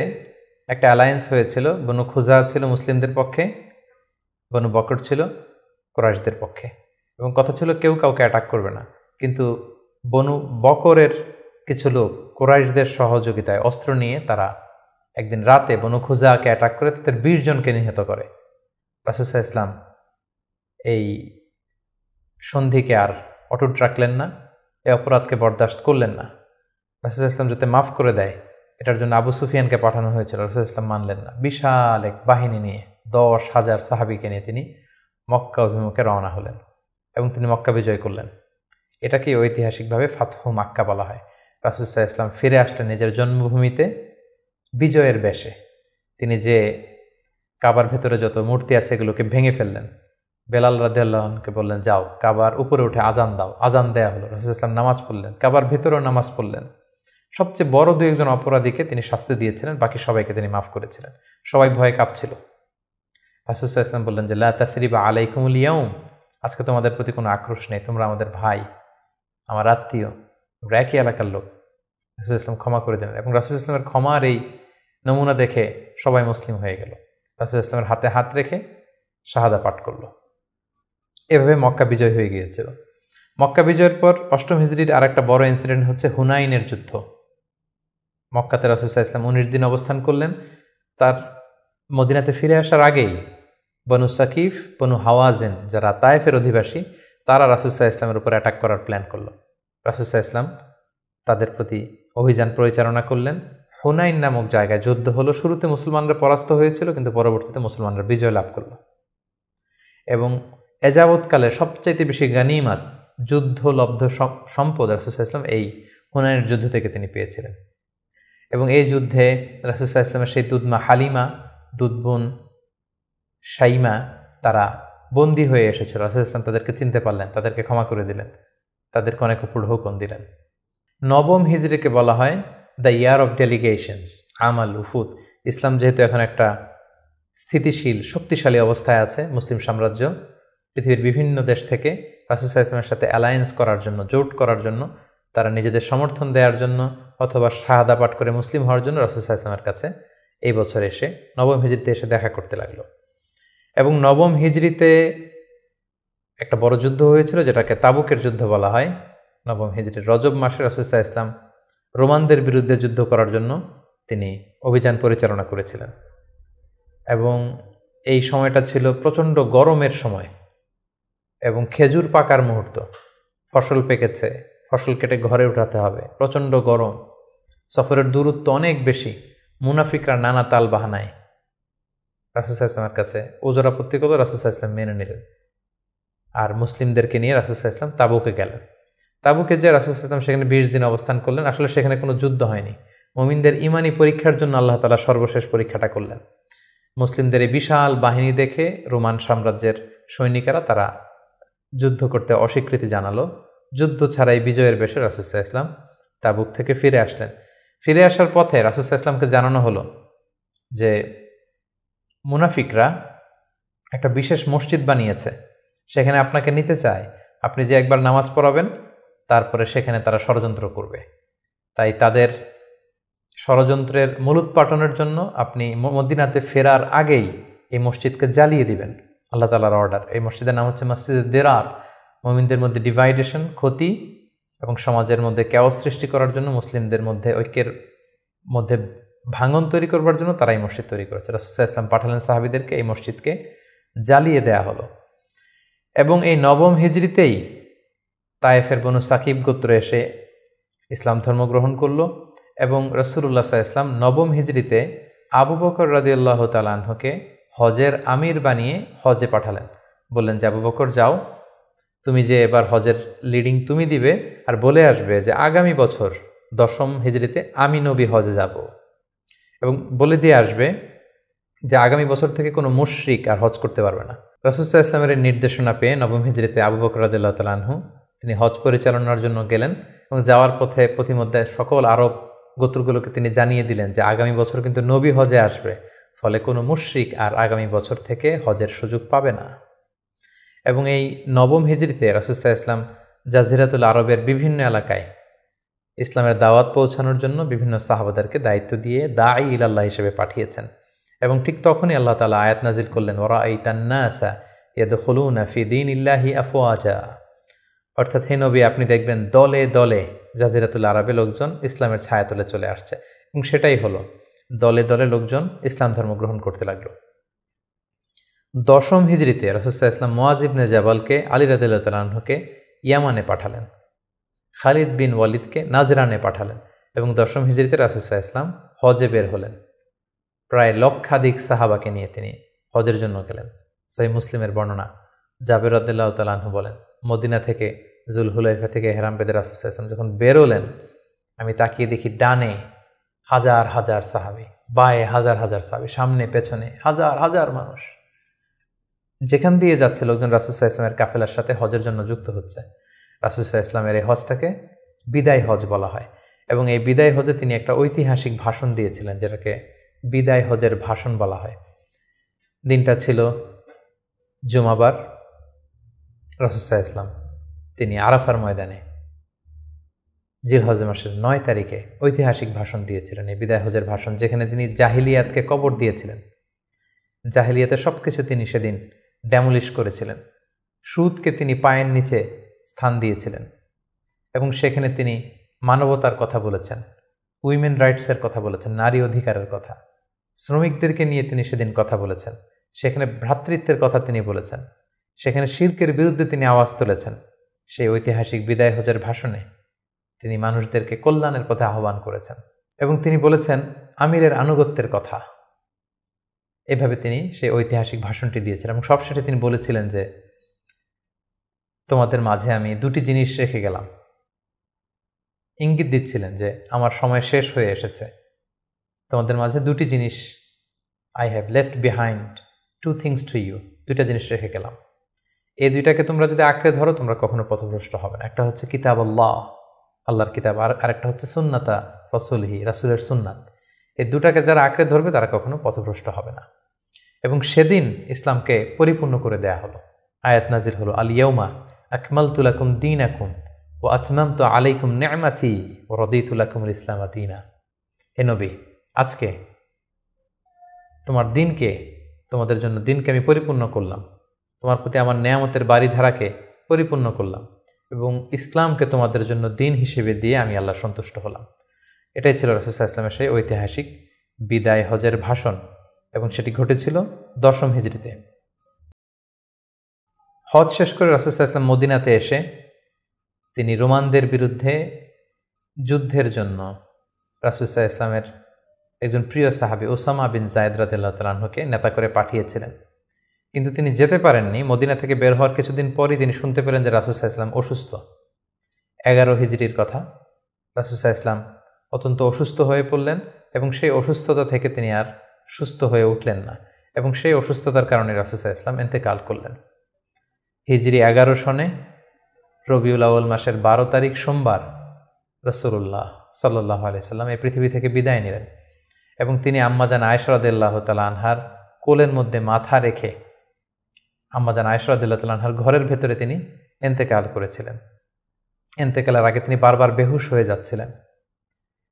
একটা অ্যালায়েন্স হয়েছিল। বনু খুজা ছিল মুসলিমদের পক্ষে, বনু বকর ছিল কুরাইশদের পক্ষে, এবং কথা ছিল কেউ কাউকে অ্যাটাক করবে না। কিন্তু বনু বকরের কিছু লোক কুরাইশদের সহযোগিতায় অস্ত্র নিয়ে তারা একদিন রাতে বনু খুজাকে অ্যাটাক করে তাদের 20 জনকে নিহত করে। রাসূল সাল্লাল্লাহু আলাইহি ওয়াসাল্লাম এই সন্ধিকে আর অটুট রাখলেন না, এই অপরাধকে বরদাস্ত করলেন না। রাসূল সাল্লাল্লাহু আলাইহি ওয়াসাল্লাম যাতে মাফ করে দেয় এটার জন্য আবু সুফিয়ানকে পাঠানো হয়েছিল, রাসূল সাল্লাল্লাহু আলাইহি ওয়াসাল্লাম মানলেন না। বিশাল এক বাহিনী নিয়ে 10,000 সাহাবীকে নিয়ে তিনি মক্কা অভিমুখে রওনা হলেন এবং তিনি মক্কা বিজয় করলেন। এটাকে ঐতিহাসিকভাবে ফাতহু মাক্কা বলা হয়। রাসূল সাল্লাল্লাহু আলাইহি ওয়াসাল্লাম ফিরে আসলেন নিজের জন্মভূমিতে বিজয়ের বেশে। তিনি যে কাবার ভেতরে যত মূর্তি আছে এগুলোকে ভেঙে ফেললেন। বেলাল রাদিয়াল্লাহু আনহুকে বললেন, যাও কাবার উপরে উঠে আজান দাও। আজান দেয়া হলো। রাসূল সাল্লাল্লাহু আলাইহি ওয়াসাল্লাম নামাজ পড়লেন, কাবার ভেতরেও নামাজ পড়লেন। সবচেয়ে বড় 2-1 অপরাধীকে তিনি শাস্তি দিয়েছিলেন, বাকি সবাইকে তিনি মাফ করেছিলেন। সবাই ভয়ে কাঁপছিল। রাসূল সাল্লাল্লাহু আলাইহি ওয়াসাল্লাম বললেন যে লা তাসরিবা আলাইকুমুল ইয়াউম, আজকে তোমাদের প্রতি কোনো আক্রোশ নেই, তোমরা আমাদের ভাই, আমার আত্মীয়, আমরা একই এলাকার লোক। রাসূল সাল্লাল্লাহু আলাইহি ওয়াসাল্লাম ক্ষমা করে দিলেন এবং রাসূল সাল্লাল্লাহু আলাইহি ওয়াসাল্লামের ক্ষমার এই নমুনা দেখে সবাই মুসলিম হয়ে গেল। রাসূল সাল্লাল্লাহু আলাইহি ওয়াসাল্লামের হাতে হাত রেখে শাহাদা পাঠ করলো। এভাবে মক্কা বিজয় হয়ে গিয়েছিল। মক্কা বিজয়ের পর অষ্টম হিজরির আরেকটা বড় ইনসিডেন্ট হচ্ছে হুনাইনের যুদ্ধ। মক্কাতে রাসূল সাল্লাল্লাহু আলাইহি ওয়াসাল্লাম 19 দিন অবস্থান করলেন। তার মদিনাতে ফিরে আসার আগেই বনু সাকিফ, বনু হাওয়াজিন যারা তায়েফের অধিবাসী, তারা রাসূল সাল্লাল্লাহু আলাইহি ওয়াসাল্লামের উপর অ্যাটাক করার প্ল্যান করলো। রাসূল সাল্লাল্লাহু আলাইহি ওয়াসাল্লাম তাদের প্রতি অভিযান পরিচালনা করলেন। হুনাইন নামক জায়গায় যুদ্ধ হলো। শুরুতে মুসলমানরা পরাস্ত হয়েছিল, কিন্তু পরবর্তীতে মুসলমানরা বিজয় লাভ করল এবং এযাবৎকালে সবচাইতে বেশি গানিমাত, যুদ্ধলব্ধ সম্পদ রাসূল সাল্লাল্লাহু আলাইহি ওয়াসাল্লাম এই হুনাইনের যুদ্ধ থেকে তিনি পেয়েছিলেন। এবং এই যুদ্ধে রাসূল সাল্লাল্লাহু আলাইহি ওয়াসাল্লামের সেই দুধমা হালিমা, দুধবোন শাইমা, তারা বন্দী হয়ে এসেছিল। রাসূল সাল্লাল্লাহু আলাইহি ওয়াসাল্লাম তাদেরকে চিনতে পারলেন, তাদেরকে ক্ষমা করে দিলেন, তাদেরকে অনেক উপর হুকুম দিলেন। নবম হিজরিকে বলা হয় দ্য ইয়ার অফ ডেলিগেশনস, আমাল উফুদ। ইসলাম যেহেতু এখন একটা স্থিতিশীল শক্তিশালী অবস্থায় আছে, মুসলিম সাম্রাজ্য পৃথিবীর বিভিন্ন দেশ থেকে রাসূল সাল্লাল্লাহু আলাইহি ওয়াসাল্লামের সাথে অ্যালায়েন্স করার জন্য, জোট করার জন্য, তারা নিজেদের সমর্থন দেওয়ার জন্য অথবা শাহাদা পাঠ করে মুসলিম হওয়ার জন্য রাসূল সাল্লাল্লাহু আলাইহি ওয়াসাল্লামের কাছে এই বছর এসে নবম হিজরিতে এসে দেখা করতে লাগলো। এবং নবম হিজরিতে একটা বড় যুদ্ধ হয়েছিল যেটাকে তাবুকের যুদ্ধ বলা হয়। নবম হিজরির রজব মাসে রাসূল সাল্লাল্লাহু আলাইহি ওয়াসাল্লাম রোমানদের বিরুদ্ধে যুদ্ধ করার জন্য তিনি অভিযান পরিচালনা করেছিলেন এবং এই সময়টা ছিল প্রচণ্ড গরমের সময় এবং খেজুর পাকার মুহূর্ত। ফসল পেকেছে, ফসল কেটে ঘরে উঠাতে হবে, প্রচণ্ড গরম, সফরের দূরত্ব অনেক বেশি। মুনাফিকরা নানা তাল বাহানায় রাসূল সাল্লাল্লাহু আলাইহি ওয়াসাল্লামের কাছে ওজর আপত্তি করল, রাসূল সাল্লাল্লাহু আলাইহি ওয়াসাল্লাম মেনে নিলেন। আর মুসলিমদেরকে নিয়ে রাসূল সাল্লাল্লাহু আলাইহি ওয়াসাল্লাম তাবুকে গেলেন। তাবুকে যে রাসূল সাল্লাল্লাহু আলাইহি ওয়াসাল্লাম সেখানে 20 দিন অবস্থান করলেন। আসলে সেখানে কোনো যুদ্ধ হয়নি, মুমিনদের ইমানি পরীক্ষার জন্য আল্লাহ তাআলা সর্বশেষ পরীক্ষাটা করলেন। মুসলিমদের এই বিশাল বাহিনী দেখে রোমান সাম্রাজ্যের সৈনিকেরা তারা যুদ্ধ করতে অস্বীকৃতি জানালো। যুদ্ধ ছাড়াই বিজয়ের বেশে রাসূল সাল্লাল্লাহু আলাইহি ওয়াসাল্লাম তাবুক থেকে ফিরে আসলেন। ফিরে আসার পথে রাসূল সাল্লাল্লাহু আলাইহি ওয়াসাল্লামকে জানানো হলো যে মুনাফিকরা একটা বিশেষ মসজিদ বানিয়েছে, সেখানে আপনাকে নিতে চায়। আপনি যে একবার নামাজ পড়াবেন, তারপরে সেখানে তারা ষড়যন্ত্র করবে। তাই তাদের ষড়যন্ত্রের মূলোৎপাটনের জন্য আপনি মদিনাতে ফেরার আগেই এই মসজিদকে জ্বালিয়ে দিবেন। আল্লাহ তাআলার অর্ডার। এই মসজিদের নাম হচ্ছে মসজিদে দিরার। মুমিনদের মধ্যে ডিভাইডেশন, ক্ষতি এবং সমাজের মধ্যে ক্যাওস সৃষ্টি করার জন্য, মুসলিমদের মধ্যে ঐক্যের মধ্যে ভাঙন তৈরি করবার জন্য তারা এই মসজিদ তৈরি করেছে। রাসূল সাল্লাল্লাহু আলাইহি ওয়াসাল্লাম পাঠালেন সাহাবীদেরকে, এই মসজিদকে জ্বালিয়ে দেয়া হলো। এবং এই নবম হিজরিতেই তায়েফের বনু সাকিব গোত্র এসে ইসলাম ধর্ম গ্রহণ করলো এবং রাসূলুল্লাহ সাল্লাল্লাহু আলাইহি ওয়াসাল্লাম নবম হিজরিতে আবু বকর রাদিয়াল্লাহু তাআলা আনহুকে হজের আমির বানিয়ে হজে পাঠালেন। বললেন যে আবু বকর যাও, তুমি যে এবার হজের লিডিং তুমি দিবে, আর বলে আসবে যে আগামী বছর 10ম হিজরিতে আমি নবী হজে যাব, এবং বলে দিয়ে আসবে যে আগামী বছর থেকে কোনো মুশরিক আর হজ করতে পারবে না। রাসূল সাল্লাল্লাহু আলাইহি ওয়াসাল্লামের নির্দেশনা পেয়ে নবম হিজরিতে আবু বকর রাদিয়াল্লাহু তাআলা আনহু তিনি হজ পরিচালনার জন্য গেলেন এবং যাওয়ার পথে প্রতিমধ্যে সকল আরব গোত্রগুলোকে তিনি জানিয়ে দিলেন যে আগামী বছর কিন্তু নবী হজে আসবে, ফলে কোনো মুশরিক আর আগামী বছর থেকে হজের সুযোগ পাবে না। এবং এই নবম হিজরিতে রাসূল সাল্লাল্লাহু আলাইহি ওয়াসাল্লাম জাজিরাতুল আরবের বিভিন্ন এলাকায় ইসলামের দাওয়াত পৌঁছানোর জন্য বিভিন্ন সাহাবাদেরকে দায়িত্ব দিয়ে দাঈ ইলাল্লাহ হিসেবে পাঠিয়েছেন। এবং ঠিক তখনই আল্লাহ তাআলা আয়াত নাজিল করলেন, ওয়ারাআইতান নাসা ইয়াদখুলুনা ফি দীনিল্লাহি আফওয়াজা। অর্থাৎ হে নবী, আপনি দেখবেন দলে দলে জাজিরাতুল আরবে লোকজন ইসলামের ছায়াতলে চলে আসছে। এবং সেটাই হলো, দলে দলে লোকজন ইসলাম ধর্ম গ্রহণ করতে লাগলো। দশম হিজরিতে রাসূল সাল্লাল্লাহু আলাইহি ওয়াসাল্লাম মুআয ইবনে জাবালকে আলী রাদিয়াল্লাহু তাআলা আনহুকে ইয়ামানে পাঠালেন, খালিদ বিন ওয়ালিদকে নাজরানে পাঠালেন। এবং দশম হিজরিতে রাসূল সাল্লাল্লাহু আলাইহি ওয়াসাল্লাম হজে বের হলেন। প্রায় লক্ষাধিক সাহাবাকে নিয়ে তিনি হজের জন্য গেলেন। সহিহ মুসলিমের বর্ণনা, জাবের রাদিয়াল্লাহু তাআলা আনহু বলেন, মদিনা থেকে জুলহুলাইফা থেকে ইহরাম বেঁধে রাসূল সাল্লাল্লাহু আলাইহি ওয়াসাল্লাম যখন বেরোলেন, আমি তাকিয়ে দেখি ডানে হাজার হাজার সাহাবী, বায়ে হাজার হাজার সাহাবী, সামনে পেছনে হাজার হাজার মানুষ। যেখান দিয়ে যাচ্ছে লোকজন রাসূল সাল্লাল্লাহু আলাইহি ওয়াসাল্লামের কাফেলার সাথে হজের জন্য যুক্ত হচ্ছে। রাসূল সাল্লাল্লাহু আলাইহি ওয়াসাল্লামের এই হজটাকে বিদায় হজ বলা হয়। এবং এই বিদায় হজে তিনি একটা ঐতিহাসিক ভাষণ দিয়েছিলেন, যেটাকে বিদায় হজের ভাষণ বলা হয়। দিনটা ছিল জুমাবার। রাসূল সাল্লাল্লাহু আলাইহি ওয়াসাল্লাম তিনি আরাফার ময়দানে জিলহজ মাসের 9 তারিখে ঐতিহাসিক ভাষণ দিয়েছিলেন, এই বিদায় হজের ভাষণ, যেখানে তিনি জাহিলিয়াতকে কবর দিয়েছিলেন। জাহিলিয়াতের সব কিছু তিনি সেদিন ড্যামলিশ করেছিলেন। সুদকে তিনি পায়ের নিচে স্থান দিয়েছিলেন। এবং সেখানে তিনি মানবতার কথা বলেছেন, উইমেন রাইটসের কথা বলেছেন, নারী অধিকারের কথা, শ্রমিকদেরকে নিয়ে তিনি সেদিন কথা বলেছেন। সেখানে ভ্রাতৃত্বের কথা তিনি বলেছেন। সেখানে শিরকের বিরুদ্ধে তিনি আওয়াজ তুলেছেন। সেই ঐতিহাসিক বিদায় হজের ভাষণে তিনি মানুষদেরকে কল্যাণের পথে আহ্বান করেছেন। এবং তিনি বলেছেন আমিরের আনুগত্যের কথা। এভাবে তিনি সেই ঐতিহাসিক ভাষণটি দিয়েছিলেন। এবং সবশেষে তিনি বলেছিলেন যে, তোমাদের মাঝে আমি দুটি জিনিস রেখে গেলাম। ইঙ্গিত দিচ্ছিলেন যে আমার সময় শেষ হয়ে এসেছে, তোমাদের মাঝে দুটি জিনিস, I have left behind two things to you, দুইটা জিনিস রেখে গেলাম। এই দুইটাকে তোমরা যদি আঁকড়ে ধরো, তোমরা কখনো পথভ্রষ্ট হবে না। একটা হচ্ছে কিতাব আল্লাহ, আল্লাহর কিতাব, আর আরেকটা হচ্ছে সুন্নাতা রাসূলিহি, রাসূলের সুন্নাত। এই দুটাকে যারা আঁকড়ে ধরবে তারা কখনো পথভ্রষ্ট হবে না। এবং সেদিন ইসলামকে পরিপূর্ণ করে দেয়া হলো। আয়াত নাজিল হলো, আল ইয়াউমা আকমালতু লাকুম দীনাকুম ওয়া আতমামতু আলাইকুম নি'মাতি ওয়া রাদিতু লাকুমুল ইসলামা দীনা। হে নবী, আজকে তোমাদের জন্য দিনকে আমি পরিপূর্ণ করলাম, তোমার প্রতি আমার নেয়ামতের বাড়িধারাকে পরিপূর্ণ করলাম, এবং ইসলামকে তোমাদের জন্য দিন হিসেবে দিয়ে আমি আল্লাহ সন্তুষ্ট হলাম। এটাই ছিল রাসূল সাল্লাল্লাহু আলাইহি ওয়াসাল্লামের সেই ঐতিহাসিক বিদায় হজের ভাষণ। এবং সেটি ঘটেছিল দশম হিজরিতে। হজ শেষ করে রাসূল সাল্লাল্লাহু আলাইহি ওয়াসাল্লাম মদিনাতে এসে তিনি রোমানদের বিরুদ্ধে যুদ্ধের জন্য রাসূল সাল্লাল্লাহু আলাইহি ওয়াসাল্লামের একজন প্রিয় সাহাবী ওসামা বিন যায়েদ রাদিয়াল্লাহু তাআলা আনহুকে নেতা করে পাঠিয়েছিলেন। কিন্তু তিনি যেতে পারেননি। মদিনা থেকে বের হওয়ার কিছুদিন পরই তিনি শুনতে পেলেন যে রাসূল সাল্লাল্লাহু আলাইহি ওয়াসাল্লাম অসুস্থ। 11 হিজরির কথা। রাসূল সাল্লাল্লাহু আলাইহি ওয়াসাল্লাম অত্যন্ত অসুস্থ হয়ে পড়লেন এবং সেই অসুস্থতা থেকে তিনি আর সুস্থ হয়ে উঠলেন না। এবং সেই অসুস্থতার কারণে রাসূল সাল্লাল্লাহু আলাইহি ওয়াসাল্লাম ইন্তেকাল করলেন। হিজরি 11 সনে রবিউল আউয়াল মাসের 12 তারিখ সোমবার রাসূলুল্লাহ সাল্লাল্লাহু আলাইহি ওয়াসাল্লাম এই পৃথিবী থেকে বিদায় নিলেন। এবং তিনি আম্মাজান আয়েশা রাদিয়াল্লাহু তাআলা আনহার কোলের মধ্যে মাথা রেখে আম্মাজান আয়েশা রাদিয়াল্লাহু তাআলা আনহার ঘরের ভেতরে তিনি ইন্তেকাল করেছিলেন। ইন্তেকালের আগে তিনি বারবার বেহুশ হয়ে যাচ্ছিলেন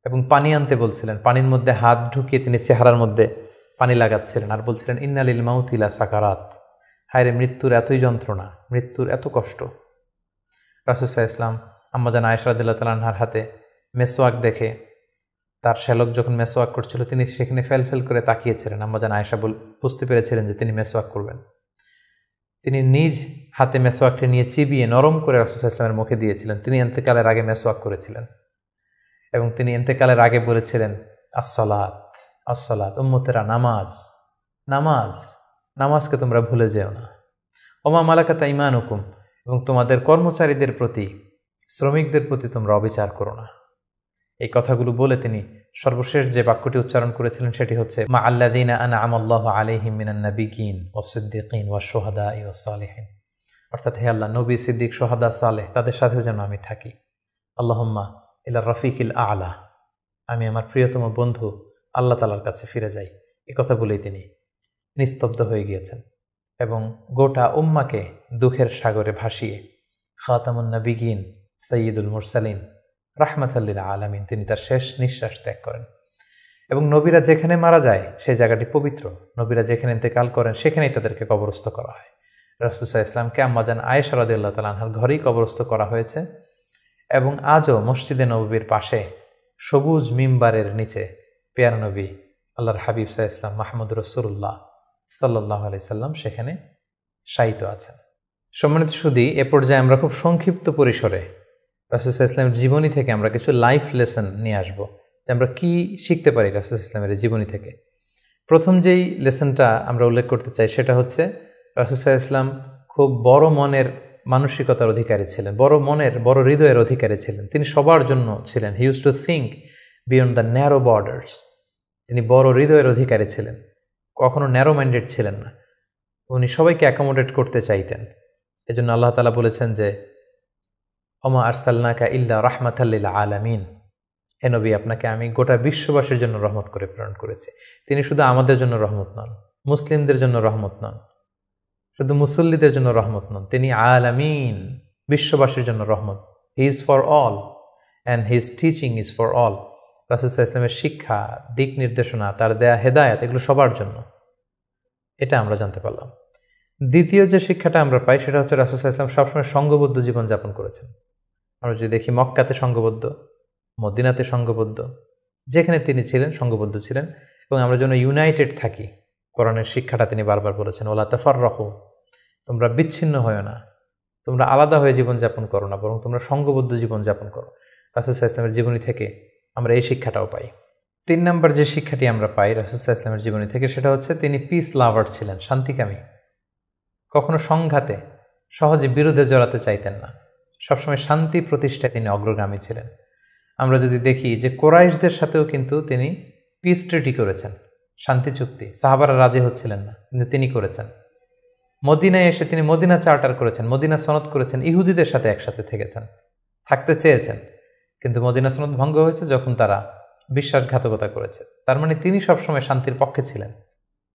এবং পানি আনতে বলছিলেন। পানির মধ্যে হাত ঢুকিয়ে তিনি চেহারার মধ্যে পানি লাগাচ্ছিলেন আর বলছিলেন, ইন্না লিল মাউতি লা সাকারাত, হায়রে মৃত্যুর এতই যন্ত্রণা, মৃত্যুর এত কষ্ট। রাসূল সাল্লাল্লাহু আলাইহি ওয়াসাল্লাম আম্মাজান আয়েশা রাদিয়াল্লাহু তাআলা আনহার হাতে মেসওয়াক দেখে, তার শ্যালক যখন মেসওয়াক করছিল তিনি সেখানে ফেল করে তাকিয়েছিলেন। আম্মাজান আয়েশা বুঝতে পেরেছিলেন যে তিনি মেসওয়াক করবেন। তিনি নিজ হাতে মেসওয়াকটি নিয়ে চিবিয়ে নরম করে রাসূল সাল্লাল্লাহু আলাইহি ওয়াসাল্লামের মুখে দিয়েছিলেন। তিনি ইন্তেকালের আগে মেসওয়াক করেছিলেন এবং তিনি ইন্তেকালের আগে বলেছিলেন, আসসালাত আসসালাত, উম্মতেরা নামাজ নামাজ, নামাজকে তোমরা ভুলে যেও না। ওমা মালাকাত আইমানুকুম, এবং তোমাদের কর্মচারীদের প্রতি, শ্রমিকদের প্রতি তোমরা অবিচার করো না। এই কথাগুলো বলে তিনি সর্বশেষ যে বাক্যটি উচ্চারণ করেছিলেন সেটি হচ্ছে, মা আল্লাযীনা আনআমা আল্লাহু আলাইহিম মিনান নাবিয়্যিন ওয়াস সিদ্দীকিন ওয়াশ শুহাদাই ওয়াস সালিহিন। অর্থাৎ হে আল্লাহ, নবী, সিদ্দিক, শুহাদা, সালেহ তাদের সাথে যেন আমি থাকি। আল্লাহুম্মা ইলা রাফিকিল আ'লা, আমি আমার প্রিয়তম বন্ধু আল্লাহ তাআলার কাছে ফিরে যাই। কথা বলেই তিনি নিস্তব্ধ হয়ে গিয়েছেন এবং গোটা উম্মাকে দুঃখের সাগরে ভাসিয়ে খাতামুন নবিগিন সৈয়দুল মুরসালিন রাহমাতাল লিল আলামিন তিনি তার শেষ নিঃশ্বাস ত্যাগ করেন। এবং নবীরা যেখানে মারা যায় সেই জায়গাটি পবিত্র, নবীরা যেখানে ইন্তেকাল করেন সেখানেই তাদেরকে কবরস্থ করা হয়। রাসূল সাল্লাল্লাহু আলাইহি ওয়াসাল্লামকে আম্মাজান আয়েশা রাদিয়াল্লাহু তাআলা আনহার ঘরেই কবরস্থ করা হয়েছে এবং আজও মসজিদে নববীর পাশে সবুজ মিম্বারের নিচে পেয়ারা নবী আল্লাহর হাবিব সাল্লাল্লাহু আলাইহি ওয়াসাল্লাম মাহমুদ রাসূলুল্লাহ সাল্লাল্লাহু আলাইহি সাল্লাম সেখানে শায়িত আছেন। সম্মানিত সুধী, এ পর্যায়ে আমরা খুব সংক্ষিপ্ত পরিসরে রাসূল সাল্লাল্লাহু আলাইহি ওয়াসাল্লামের জীবনী থেকে আমরা কিছু লাইফ লেসন নিয়ে আসব, যে আমরা কি শিখতে পারি রাসূল সাল্লাল্লাহু আলাইহি ওয়াসাল্লামের জীবনী থেকে। প্রথম যেই লেসনটা আমরা উল্লেখ করতে চাই সেটা হচ্ছে রাসূল সাল্লাল্লাহু আলাইহি ওয়াসাল্লাম খুব বড় মনের মানসিকতার অধিকারী ছিলেন, বড় হৃদয়ের অধিকারী ছিলেন। তিনি সবার জন্য ছিলেন। He use to think beyond the narrow borders. তিনি বড় হৃদয়ের অধিকারী ছিলেন, কখনো ন্যারো মাইন্ডেড ছিলেন না। উনি সবাইকে অ্যাকোমোডেট করতে চাইতেন। এজন্য আল্লাহ তাআলা বলেছেন যে ওমা আরসালনাকা ইল্লা রাহমাতাল লিল আলামিন, হে নবী আপনাকে আমি গোটা বিশ্ববাসীর জন্য রহমত করে প্রেরণ করেছি। তিনি শুধু আমাদের জন্য রহমত নন, মুসলিমদের জন্য রহমত নন, শুধু মুসল্লিদের জন্য রহমত নন, তিনি আলামিন, বিশ্ববাসীর জন্য রহমত। He is for all and his teaching is for all. রাসূল সাল্লাল্লাহু আলাইহি ওয়াসাল্লামের শিক্ষা, দিক নির্দেশনা, তার দেয়া হেদায়েত, এগুলো সবার জন্য। এটা আমরা জানতে পারলাম। দ্বিতীয় যে শিক্ষাটা আমরা পাই সেটা হচ্ছে রাসূল সাল্লাল্লাহু আলাইহি ওয়াসাল্লাম সবসময় সংঘবদ্ধ জীবনযাপন করেছেন। আমরা যদি দেখি মক্কাতে সংঘবদ্ধ, মদিনাতে সংঘবদ্ধ, যেখানে তিনি ছিলেন সংঘবদ্ধ ছিলেন। এবং আমরা যেন ইউনাইটেড থাকি, কোরআনের শিক্ষাটা তিনি বারবার বলেছেন, ওয়ালা তাফাররাকু, তোমরা বিচ্ছিন্ন হয় না, তোমরা আলাদা হয়ে জীবনযাপন করো না, বরং তোমরা সংঘবদ্ধ জীবনযাপন করো। রাসূল সাল্লাল্লাহু আলাইহি ওয়াসাল্লামের জীবনী থেকে আমরা এই শিক্ষাটাও পাই। 3 নম্বর যে শিক্ষাটি আমরা পাই রাসূল সাল্লাল্লাহু আলাইহি ওয়াসাল্লামের জীবনী থেকে সেটা হচ্ছে তিনি পিস লাভার ছিলেন, শান্তিকামী। কখনো সংঘাতে সহজে বিরোধে জড়াতে চাইতেন না, সবসময় শান্তি প্রতিষ্ঠায় তিনি অগ্রগামী ছিলেন। আমরা যদি দেখি যে কোরাইশদের সাথেও কিন্তু তিনি পিস ট্রিটি করেছেন, শান্তি চুক্তি। সাহাবারা রাজি হচ্ছিলেন না, কিন্তু তিনি করেছেন। মদিনায় এসে তিনি মদিনা চার্টার করেছেন, মদিনা সনদ করেছেন, ইহুদিদের সাথে একসাথে থেকেছেন, থাকতে চেয়েছেন, কিন্তু মদিনা সনদ ভঙ্গ হয়েছে যখন তারা বিশ্বাসঘাতকতা করেছে। তার মানে তিনি সবসময় শান্তির পক্ষে ছিলেন,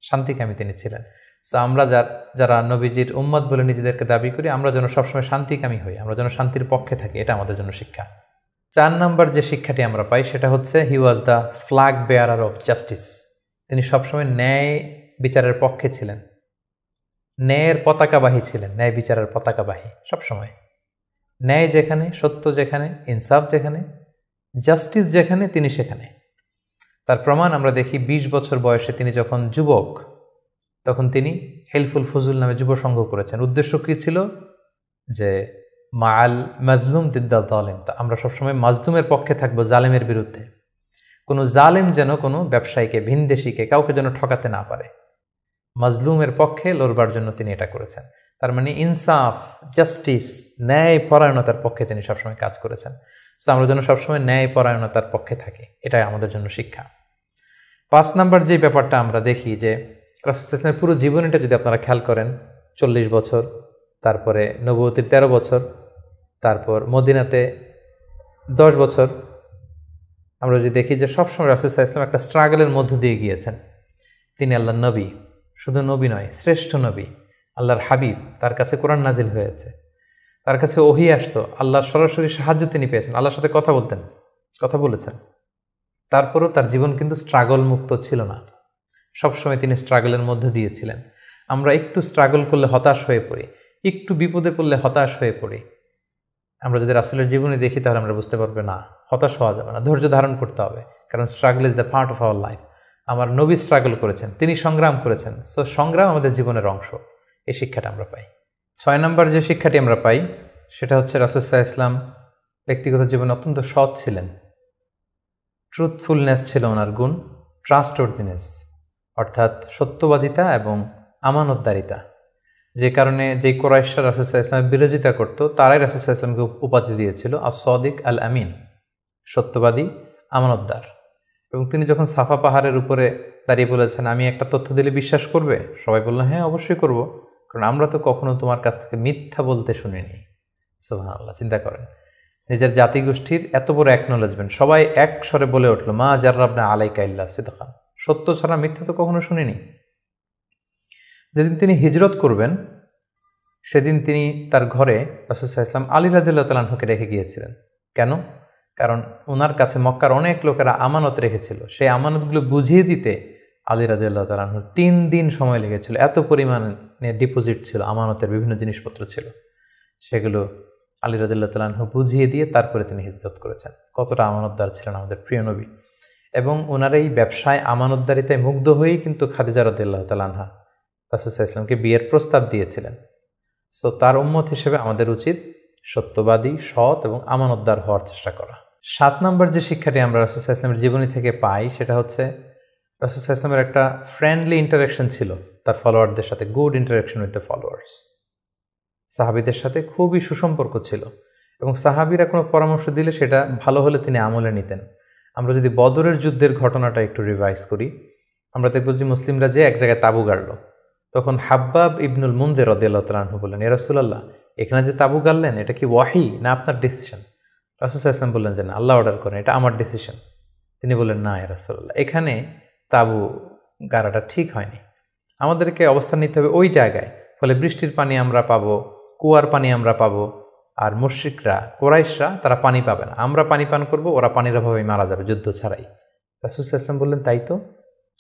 শান্তিকামী তিনি ছিলেন। সো আমরা যারা নবীজির উম্মত বলে নিজেদেরকে দাবি করি, আমরা যেন সবসময় শান্তিকামী হই, আমরা যেন শান্তির পক্ষে থাকি, এটা আমাদের জন্য শিক্ষা। 4 নম্বর যে শিক্ষাটি আমরা পাই সেটা হচ্ছে he was the flag bearer of justice. তিনি সবসময় ন্যায় বিচারের পক্ষে ছিলেন, ন্যায়ের পতাকাবাহী ছিলেন, ন্যায় বিচারের পতাকাবাহী। সবসময় ন্যায় যেখানে, সত্য যেখানে, ইনসাফ যেখানে, জাস্টিস যেখানে, তিনি সেখানে। তার প্রমাণ আমরা দেখি 20 বছর বয়সে তিনি যখন যুবক, তখন তিনি হেলফুল ফুজুল নামে যুব সংঘ করেছেন। উদ্দেশ্য কী ছিল? যে মাল মাজলুম দিদ্দাল জালেম, আমরা সবসময় মাজলুমের পক্ষে থাকবো, জালেমের বিরুদ্ধে। কোনো জালেম যেন কোনো ব্যবসায়ীকে, ভিনদেশিকে, কাউকে যেন ঠকাতে না পারে, মাজলুমের পক্ষে লড়বার জন্য তিনি এটা করেছেন। তার মানে ইনসাফ, জাস্টিস, ন্যায় পরায়ণতার পক্ষে তিনি সবসময় কাজ করেছেন। সো আমরা যেন সবসময় ন্যায় পরায়ণতার পক্ষে থাকি, এটাই আমাদের জন্য শিক্ষা। 5 নম্বর যে ব্যাপারটা আমরা দেখি যে রাসূল সাল্লাল্লাহু আলাইহি ওয়াসাল্লামের পুরো জীবনীটা যদি আপনারা খেয়াল করেন, 40 বছর, তারপরে নবুয়তির 13 বছর, তারপর মদিনাতে 10 বছর, আমরা যদি দেখি যে সবসময় রাসূল সাল্লাল্লাহু আলাইহি ওয়াসাল্লাম একটা স্ট্রাগলের মধ্য দিয়ে গিয়েছেন। তিনি আল্লাহর নবী, শুধু নবী নয়, শ্রেষ্ঠ নবী, আল্লাহর হাবিব, তার কাছে কোরআন নাজিল হয়েছে, তার কাছে ওহী আসতো, আল্লাহর সরাসরি সাহায্য তিনি পেয়েছেন, আল্লাহর সাথে কথা বলেছেন। তারপরও তার জীবন কিন্তু স্ট্রাগল মুক্ত ছিল না, সবসময় তিনি স্ট্রাগলের মধ্য দিয়েছিলেন। আমরা একটু স্ট্রাগল করলে হতাশ হয়ে পড়ি, একটু বিপদে পড়লে হতাশ হয়ে পড়ি। আমরা যদি রাসূলের জীবনী দেখি তাহলে আমরা বুঝতে পারবো না, হতাশ হওয়া যাবে না, ধৈর্য ধারণ করতে হবে, কারণ struggle is the part of our life. আমার নবী স্ট্রাগল করেছেন, তিনি সংগ্রাম করেছেন, সো সংগ্রাম আমাদের জীবনের অংশ। এই শিক্ষাটা আমরা পাই। 6 নম্বর যে শিক্ষাটি আমরা পাই সেটা হচ্ছে রাসূল সাল্লাল্লাহু আলাইহি ওয়াসাল্লাম ব্যক্তিগত জীবনে অত্যন্ত সৎ ছিলেন। ট্রুথফুলনেস ছিল ওনার গুণ, ট্রাস্টওয়ার্দিনেস অর্থাৎ সত্যবাদিতা এবং আমানতদারিতা। যে কারণে যেই কুরাইশরা রাসূল সাল্লাল্লাহু আলাইহি ওয়াসাল্লামের বিরোধিতা করত, তারাই রাসূল সাল্লাল্লাহু আলাইহি ওয়াসাল্লামকে উপাধি দিয়েছিল আস-সাদিক আল আমিন, সত্যবাদী, আমানতদার। এবং তিনি যখন সাফা পাহাড়ের উপরে দাঁড়িয়ে বলেছেন, আমি একটা তথ্য দিলে বিশ্বাস করবে? সবাই বলল, হ্যাঁ অবশ্যই করব, কারণ আমরা তো কখনো তোমার কাছ থেকে মিথ্যা বলতে শুনিনি। সুবহানাল্লাহ, চিন্তা করেন, নিজের জাতিগোষ্ঠীর এত বড় অ্যাকনোলেজমেন্ট, সবাই এক স্বরে বলে উঠল, মা জাররাবনা আলাইকা ইল্লা সিদকান, সত্য ছাড়া মিথ্যা তো কখনো শুনিনি। যেদিন তিনি হিজরত করবেন সেদিন তিনি তার ঘরে রাসূল সাল্লাল্লাহু আলাইহি ওয়াসাল্লাম আলী রাদিয়াল্লাহু তাআলা আনহুকে রেখে গিয়েছিলেন। কেন? কারণ ওনার কাছে মক্কার অনেক লোকেরা আমানত রেখেছিল, সেই আমানতগুলো বুঝিয়ে দিতে আলী রাদিয়াল্লাহু তাআলা আনহুর 3 দিন সময় লেগেছিল। এত পরিমাণে ডিপোজিট ছিল, আমানতের বিভিন্ন জিনিসপত্র ছিল, সেগুলো আলী রাদিয়াল্লাহু তাআলা আনহু বুঝিয়ে দিয়ে তারপরে তিনি হিজরত করেছেন। কতটা আমানতদার ছিলেন আমাদের প্রিয় নবী। এবং ওনার এই ব্যবসায় আমানতদারিতায় মুগ্ধ হয়েই কিন্তু খাদিজা রাদিয়াল্লাহু তাআলা আনহা রাসূল সাল্লাল্লাহু আলাইহি ওয়াসাল্লামকে বিয়ের প্রস্তাব দিয়েছিলেন। সো তার উম্মত হিসেবে আমাদের উচিত সত্যবাদী, সৎ এবং আমানতদার হওয়ার চেষ্টা করা। 7 নম্বর যে শিক্ষাটি আমরা রাসূল সাল্লাল্লাহু আলাইহি ওয়াসাল্লামের জীবনী থেকে পাই সেটা হচ্ছে রাসূল সাল্লাল্লাহু আলাইহি ওয়াসাল্লামের একটা ফ্রেন্ডলি ইন্টারাকশন ছিল তার ফলোয়ারদের সাথে, good interaction with the followers. সাহাবীদের সাথে খুবই সুসম্পর্ক ছিল এবং সাহাবীরা কোনো পরামর্শ দিলে সেটা ভালো হলে তিনি আমলে নিতেন। আমরা যদি বদরের যুদ্ধের ঘটনাটা একটু রিভাইজ করি, আমরা দেখব যে মুসলিমরা যে এক জায়গায় তাঁবু গাড়ল, তখন হাব্বাব ইবনুল মুনযির রাদিয়াল্লাহু তাআলা আনহু বললেন, ইয়া রাসূলুল্লাহ, এখানে যে তাঁবু গাড়লেন এটা কি ওয়াহি না আপনার ডিসিশন? রাসূল সাল্লাল্লাহু আলাইহি ওয়াসাল্লাম বললেন যে না, আল্লাহ অর্ডার করেন, এটা আমার ডিসিশন। তিনি বললেন, না ইয়া রাসূলুল্লাহ, এখানে তাঁবু গাড়াটা ঠিক হয়নি, আমাদেরকে অবস্থান নিতে হবে ওই জায়গায়, ফলে বৃষ্টির পানি আমরা পাবো, কুয়ার পানি আমরা পাবো, আর মুশরিকরা কুরাইশরা তারা পানি পাবে না, আমরা পানি পান করব, ওরা পানির অভাবে মারা যাবে যুদ্ধ ছাড়াই। রাসূল সাল্লাল্লাহু আলাইহি ওয়াসাল্লাম বললেন, তাই তো,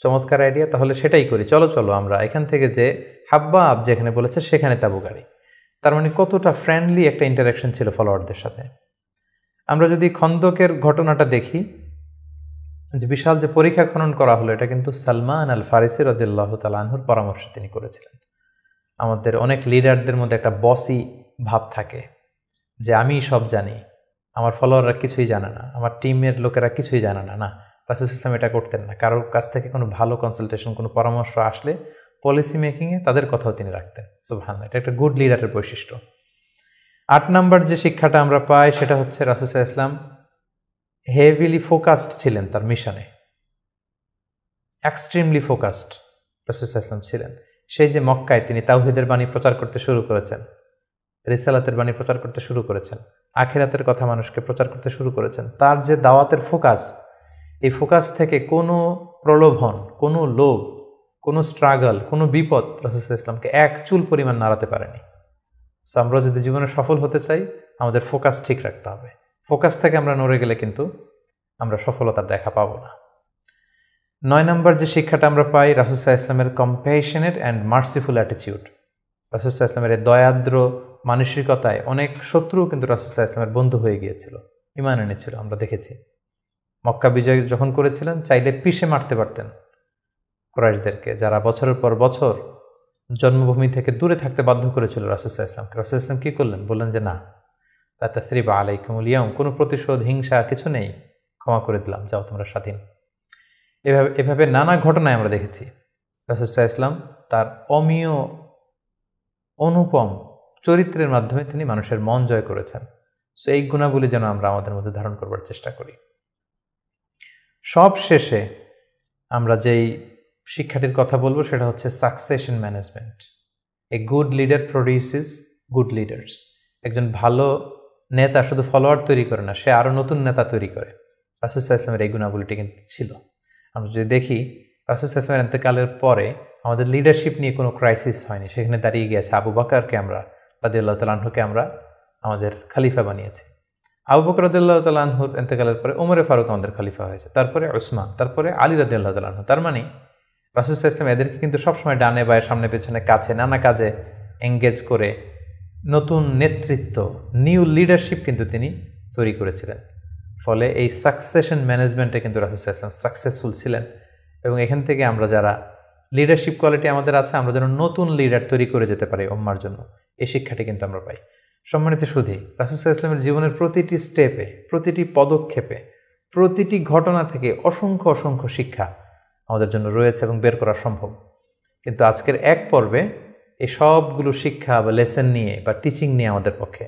চমৎকার আইডিয়া, তাহলে সেটাই করি, চলো চলো আমরা এখান থেকে যে হাব্বাব যেখানে বলেছে সেখানে তাঁবু গাড়ি। তার মানে কতটা ফ্রেন্ডলি একটা ইন্টারাকশন ছিল ফলোয়ারদের সাথে। আমরা যদি খন্দকের ঘটনাটা দেখি, যে বিশাল যে পরীক্ষা খনন করা হলো, এটা কিন্তু সালমান আল ফারিসি রাদিয়াল্লাহু তাআলা আনহুর পরামর্শে তিনি করেছিলেন। আমাদের অনেক লিডারদের মধ্যে একটা বসি ভাব থাকে যে আমি সব জানি, আমার ফলোয়াররা কিছুই জানে না, আমার টিমের লোকেরা কিছুই জানে না। না, রাসূল সাল্লাল্লাহু আলাইহি ওয়াসাল্লাম এটা করতেন না। কারোর কাছ থেকে কোনো ভালো কনসালটেশন, কোনো পরামর্শ আসলে পলিসি মেকিংয়ে তাদের কথাও তিনি রাখতেন। সুবহানাল্লাহ, এটা একটা গুড লিডারের বৈশিষ্ট্য। 8 নম্বর যে শিক্ষাটা আমরা পাই সেটা হচ্ছে রাসূল সাল্লাল্লাহু আলাইহি ওয়াসাল্লাম হেভিলি ফোকাসড ছিলেন তার মিশনে, এক্সট্রিমলি ফোকাসড রাসূল সাল্লাল্লাহু আলাইহি ওয়াসাল্লাম ছিলেন। সেই যে মক্কায় তিনি তাওহীদের বাণী প্রচার করতে শুরু করেছেন, রিসালাতের বাণী প্রচার করতে শুরু করেছেন, আখিরাতের কথা মানুষকে প্রচার করতে শুরু করেছেন, তার যে দাওয়াতের ফোকাস, এই ফোকাস থেকে কোনো প্রলোভন, কোনো লোভ, কোনো স্ট্রাগল, কোনো বিপদ রাসূল সাল্লাল্লাহু আলাইহি ওয়াসাল্লামকে এক চুল পরিমাণ নাড়াতে পারেনি। সো আমরা যদি জীবনে সফল হতে চাই, আমাদের ফোকাস ঠিক রাখতে হবে। ফোকাস থেকে আমরা নড়ে গেলে কিন্তু আমরা সফলতার দেখা পাবো না। 9 নম্বর যে শিক্ষাটা আমরা পাই, রাসূল সাল্লাল্লাহু আলাইহি ওয়াসাল্লামের কম্প্যাশনেট অ্যান্ড মার্সিফুল অ্যাটিটিউড। রাসূল সাল্লাল্লাহু আলাইহি ওয়াসাল্লামের এই দয়াদ্র মানসিকতায় অনেক শত্রু কিন্তু রাসূল সাল্লাল্লাহু আলাইহি ওয়াসাল্লামের বন্ধু হয়ে গিয়েছিল, ঈমান এনেছিল। আমরা দেখেছি মক্কা বিজয় যখন করেছিলেন, চাইলে পিষে মারতে পারতেন কুরাইশদেরকে, যারা বছরের পর বছর জন্মভূমি থেকে দূরে থাকতে বাধ্য করেছিল রাসূল সাল্লাল্লাহু আলাইহি ওয়াসাল্লামকে। রাসূল সাল্লাল্লাহু আলাইহি ওয়াসাল্লাম কী করলেন? বললেন যে না, লা তাসরিবা আলাইকুমুল ইয়াউম, কোনো প্রতিশোধ, হিংসা কিছু নেই, ক্ষমা করে দিলাম, যাও তোমরা স্বাধীন। এভাবে নানা ঘটনায় আমরা দেখেছি রাসূল সাল্লাল্লাহু আলাইহি ওয়াসাল্লাম তার অমীয় অনুপম চরিত্রের মাধ্যমে তিনি মানুষের মন জয় করেছেন। সো এই গুণাবলী যেন আমরা আমাদের মধ্যে ধারণ করবার চেষ্টা করি। সব শেষে আমরা যেই শিক্ষাটির কথা বলবো সেটা হচ্ছে succession management. A good leader produces good leaders. একজন ভালো নেতা শুধু ফলোয়ার তৈরি করে না, সে আরও নতুন নেতা তৈরি করে। রাসূল সাল্লাল্লাহু আলাইহি ওয়াসাল্লামের এই গুণাবলীটি কিন্তু ছিল। আমরা যদি দেখি রাসূল সাল্লাল্লাহু আলাইহি ওয়াসাল্লামের ইন্তেকালের পরে আমাদের লিডারশিপ নিয়ে কোনো ক্রাইসিস হয়নি, সেখানে দাঁড়িয়ে গিয়েছে আবু বকরকে আমরা রাদিয়াল্লাহু তাআলা আনহুকে আমরা আমাদের খলিফা বানিয়েছি। আবু বকর রাদিয়াল্লাহু তাআলা আনহুর ইন্তেকালের পরে ওমরে ফারুক আমাদের খলিফা হয়েছে, তারপরে উসমান, তারপরে আলী রাদিয়াল্লাহু তাআলা আনহু। তার মানে রাসূল সাল্লাল্লাহু আলাইহি ওয়াসাল্লাম এদেরকে কিন্তু সবসময় ডানে বায়ে, সামনে পেছনে, কাছে, নানা কাজে এঙ্গেজ করে নতুন নেতৃত্ব, নিউ লিডারশিপ কিন্তু তিনি তৈরি করেছিলেন। ফলে এই সাকসেশন ম্যানেজমেন্টে কিন্তু রাসূল সাল্লাল্লাহু আলাইহি ওয়াসাল্লাম সাকসেসফুল ছিলেন। এবং এখান থেকে আমরা যারা লিডারশিপ কোয়ালিটি আমাদের আছে, আমরা যেন নতুন লিডার তৈরি করে যেতে পারি উম্মার জন্য, এই শিক্ষাটি কিন্তু আমরা পাই। সম্মানিত সুধী, রাসূল সাল্লাল্লাহু আলাইহি ওয়াসাল্লামের জীবনের প্রতিটি স্টেপে, প্রতিটি পদক্ষেপে, প্রতিটি ঘটনা থেকে অসংখ্য অসংখ্য শিক্ষা আমাদের জন্য রয়েছে এবং বের করা সম্ভব। কিন্তু আজকের এক পর্বে এই সবগুলো শিক্ষা বা লেসন নিয়ে বা টিচিং নিয়ে আমাদের পক্ষে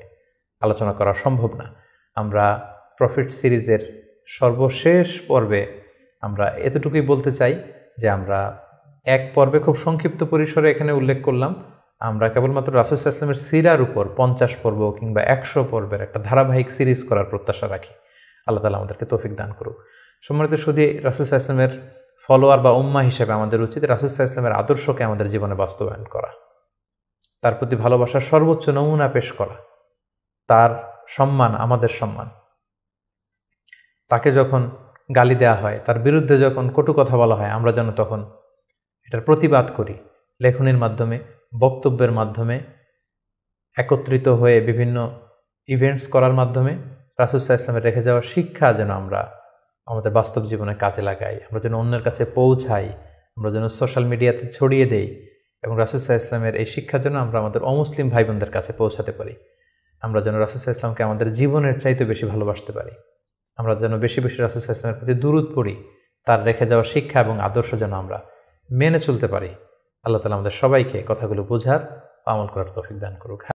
আলোচনা করা সম্ভব না। আমরা প্রফিট সিরিজের সর্বশেষ পর্বে আমরা এতটুকুই বলতে চাই যে আমরা এক পর্বে খুব সংক্ষিপ্ত পরিসরে এখানে উল্লেখ করলাম, আমরা কেবলমাত্র রাসূল সাল্লাল্লাহু আলাইহি ওয়াসাল্লামের সিরার উপর 50 পর্ব কিংবা 100 পর্বের একটা ধারাবাহিক সিরিজ করার প্রত্যাশা রাখি। আল্লাহ তাআলা আমাদেরকে তৌফিক দান করুক। সম্মানিত সুধী, রাসূল সাল্লাল্লাহু আলাইহি ওয়াসাল্লামের ফলোয়ার বা উম্মাহ হিসেবে আমাদের উচিত রাসূল সাল্লাল্লাহু আলাইহি ওয়াসাল্লামের আদর্শকে আমাদের জীবনে বাস্তবায়ন করা, তার প্রতি ভালোবাসার সর্বোচ্চ নমুনা পেশ করা, তার সম্মান আমাদের সম্মান। তাকে যখন গালি দেওয়া হয়, তার বিরুদ্ধে যখন কটু কথা বলা হয়, আমরা যেন তখন এটার প্রতিবাদ করি, লেখনীর মাধ্যমে, বক্তব্যের মাধ্যমে, একত্রিত হয়ে বিভিন্ন ইভেন্টস করার মাধ্যমে রাসূল সাল্লাল্লাহু আলাইহি ওয়াসাল্লামের রেখে যাওয়ার শিক্ষা যেন আমরা আমাদের বাস্তব জীবনে কাজে লাগাই, আমরা যেন অন্যের কাছে পৌঁছাই, আমরা যেন সোশ্যাল মিডিয়াতে ছড়িয়ে দেই এবং রাসূল সাল্লাল্লাহু আলাইহি ওয়াসাল্লামের এই শিক্ষার জন্য আমরা আমাদের অমুসলিম ভাই বোনদের কাছে পৌঁছাতে পারি। আমরা যেন রাসূল সাল্লাল্লাহু আলাইহি ওয়াসাল্লামকে আমাদের জীবনের চাইতে বেশি ভালোবাসতে পারি। আমরা যেন বেশি বেশি রাসূল সাল্লাল্লাহু আলাইহি ওয়াসাল্লামের প্রতি দুরূদ পড়ি, তার রেখে যাওয়া শিক্ষা এবং আদর্শ যেন আমরা মেনে চলতে পারি। আল্লাহ তাআলা আমাদের সবাইকে কথাগুলো বোঝার, আমল করার তৌফিক দান করুক।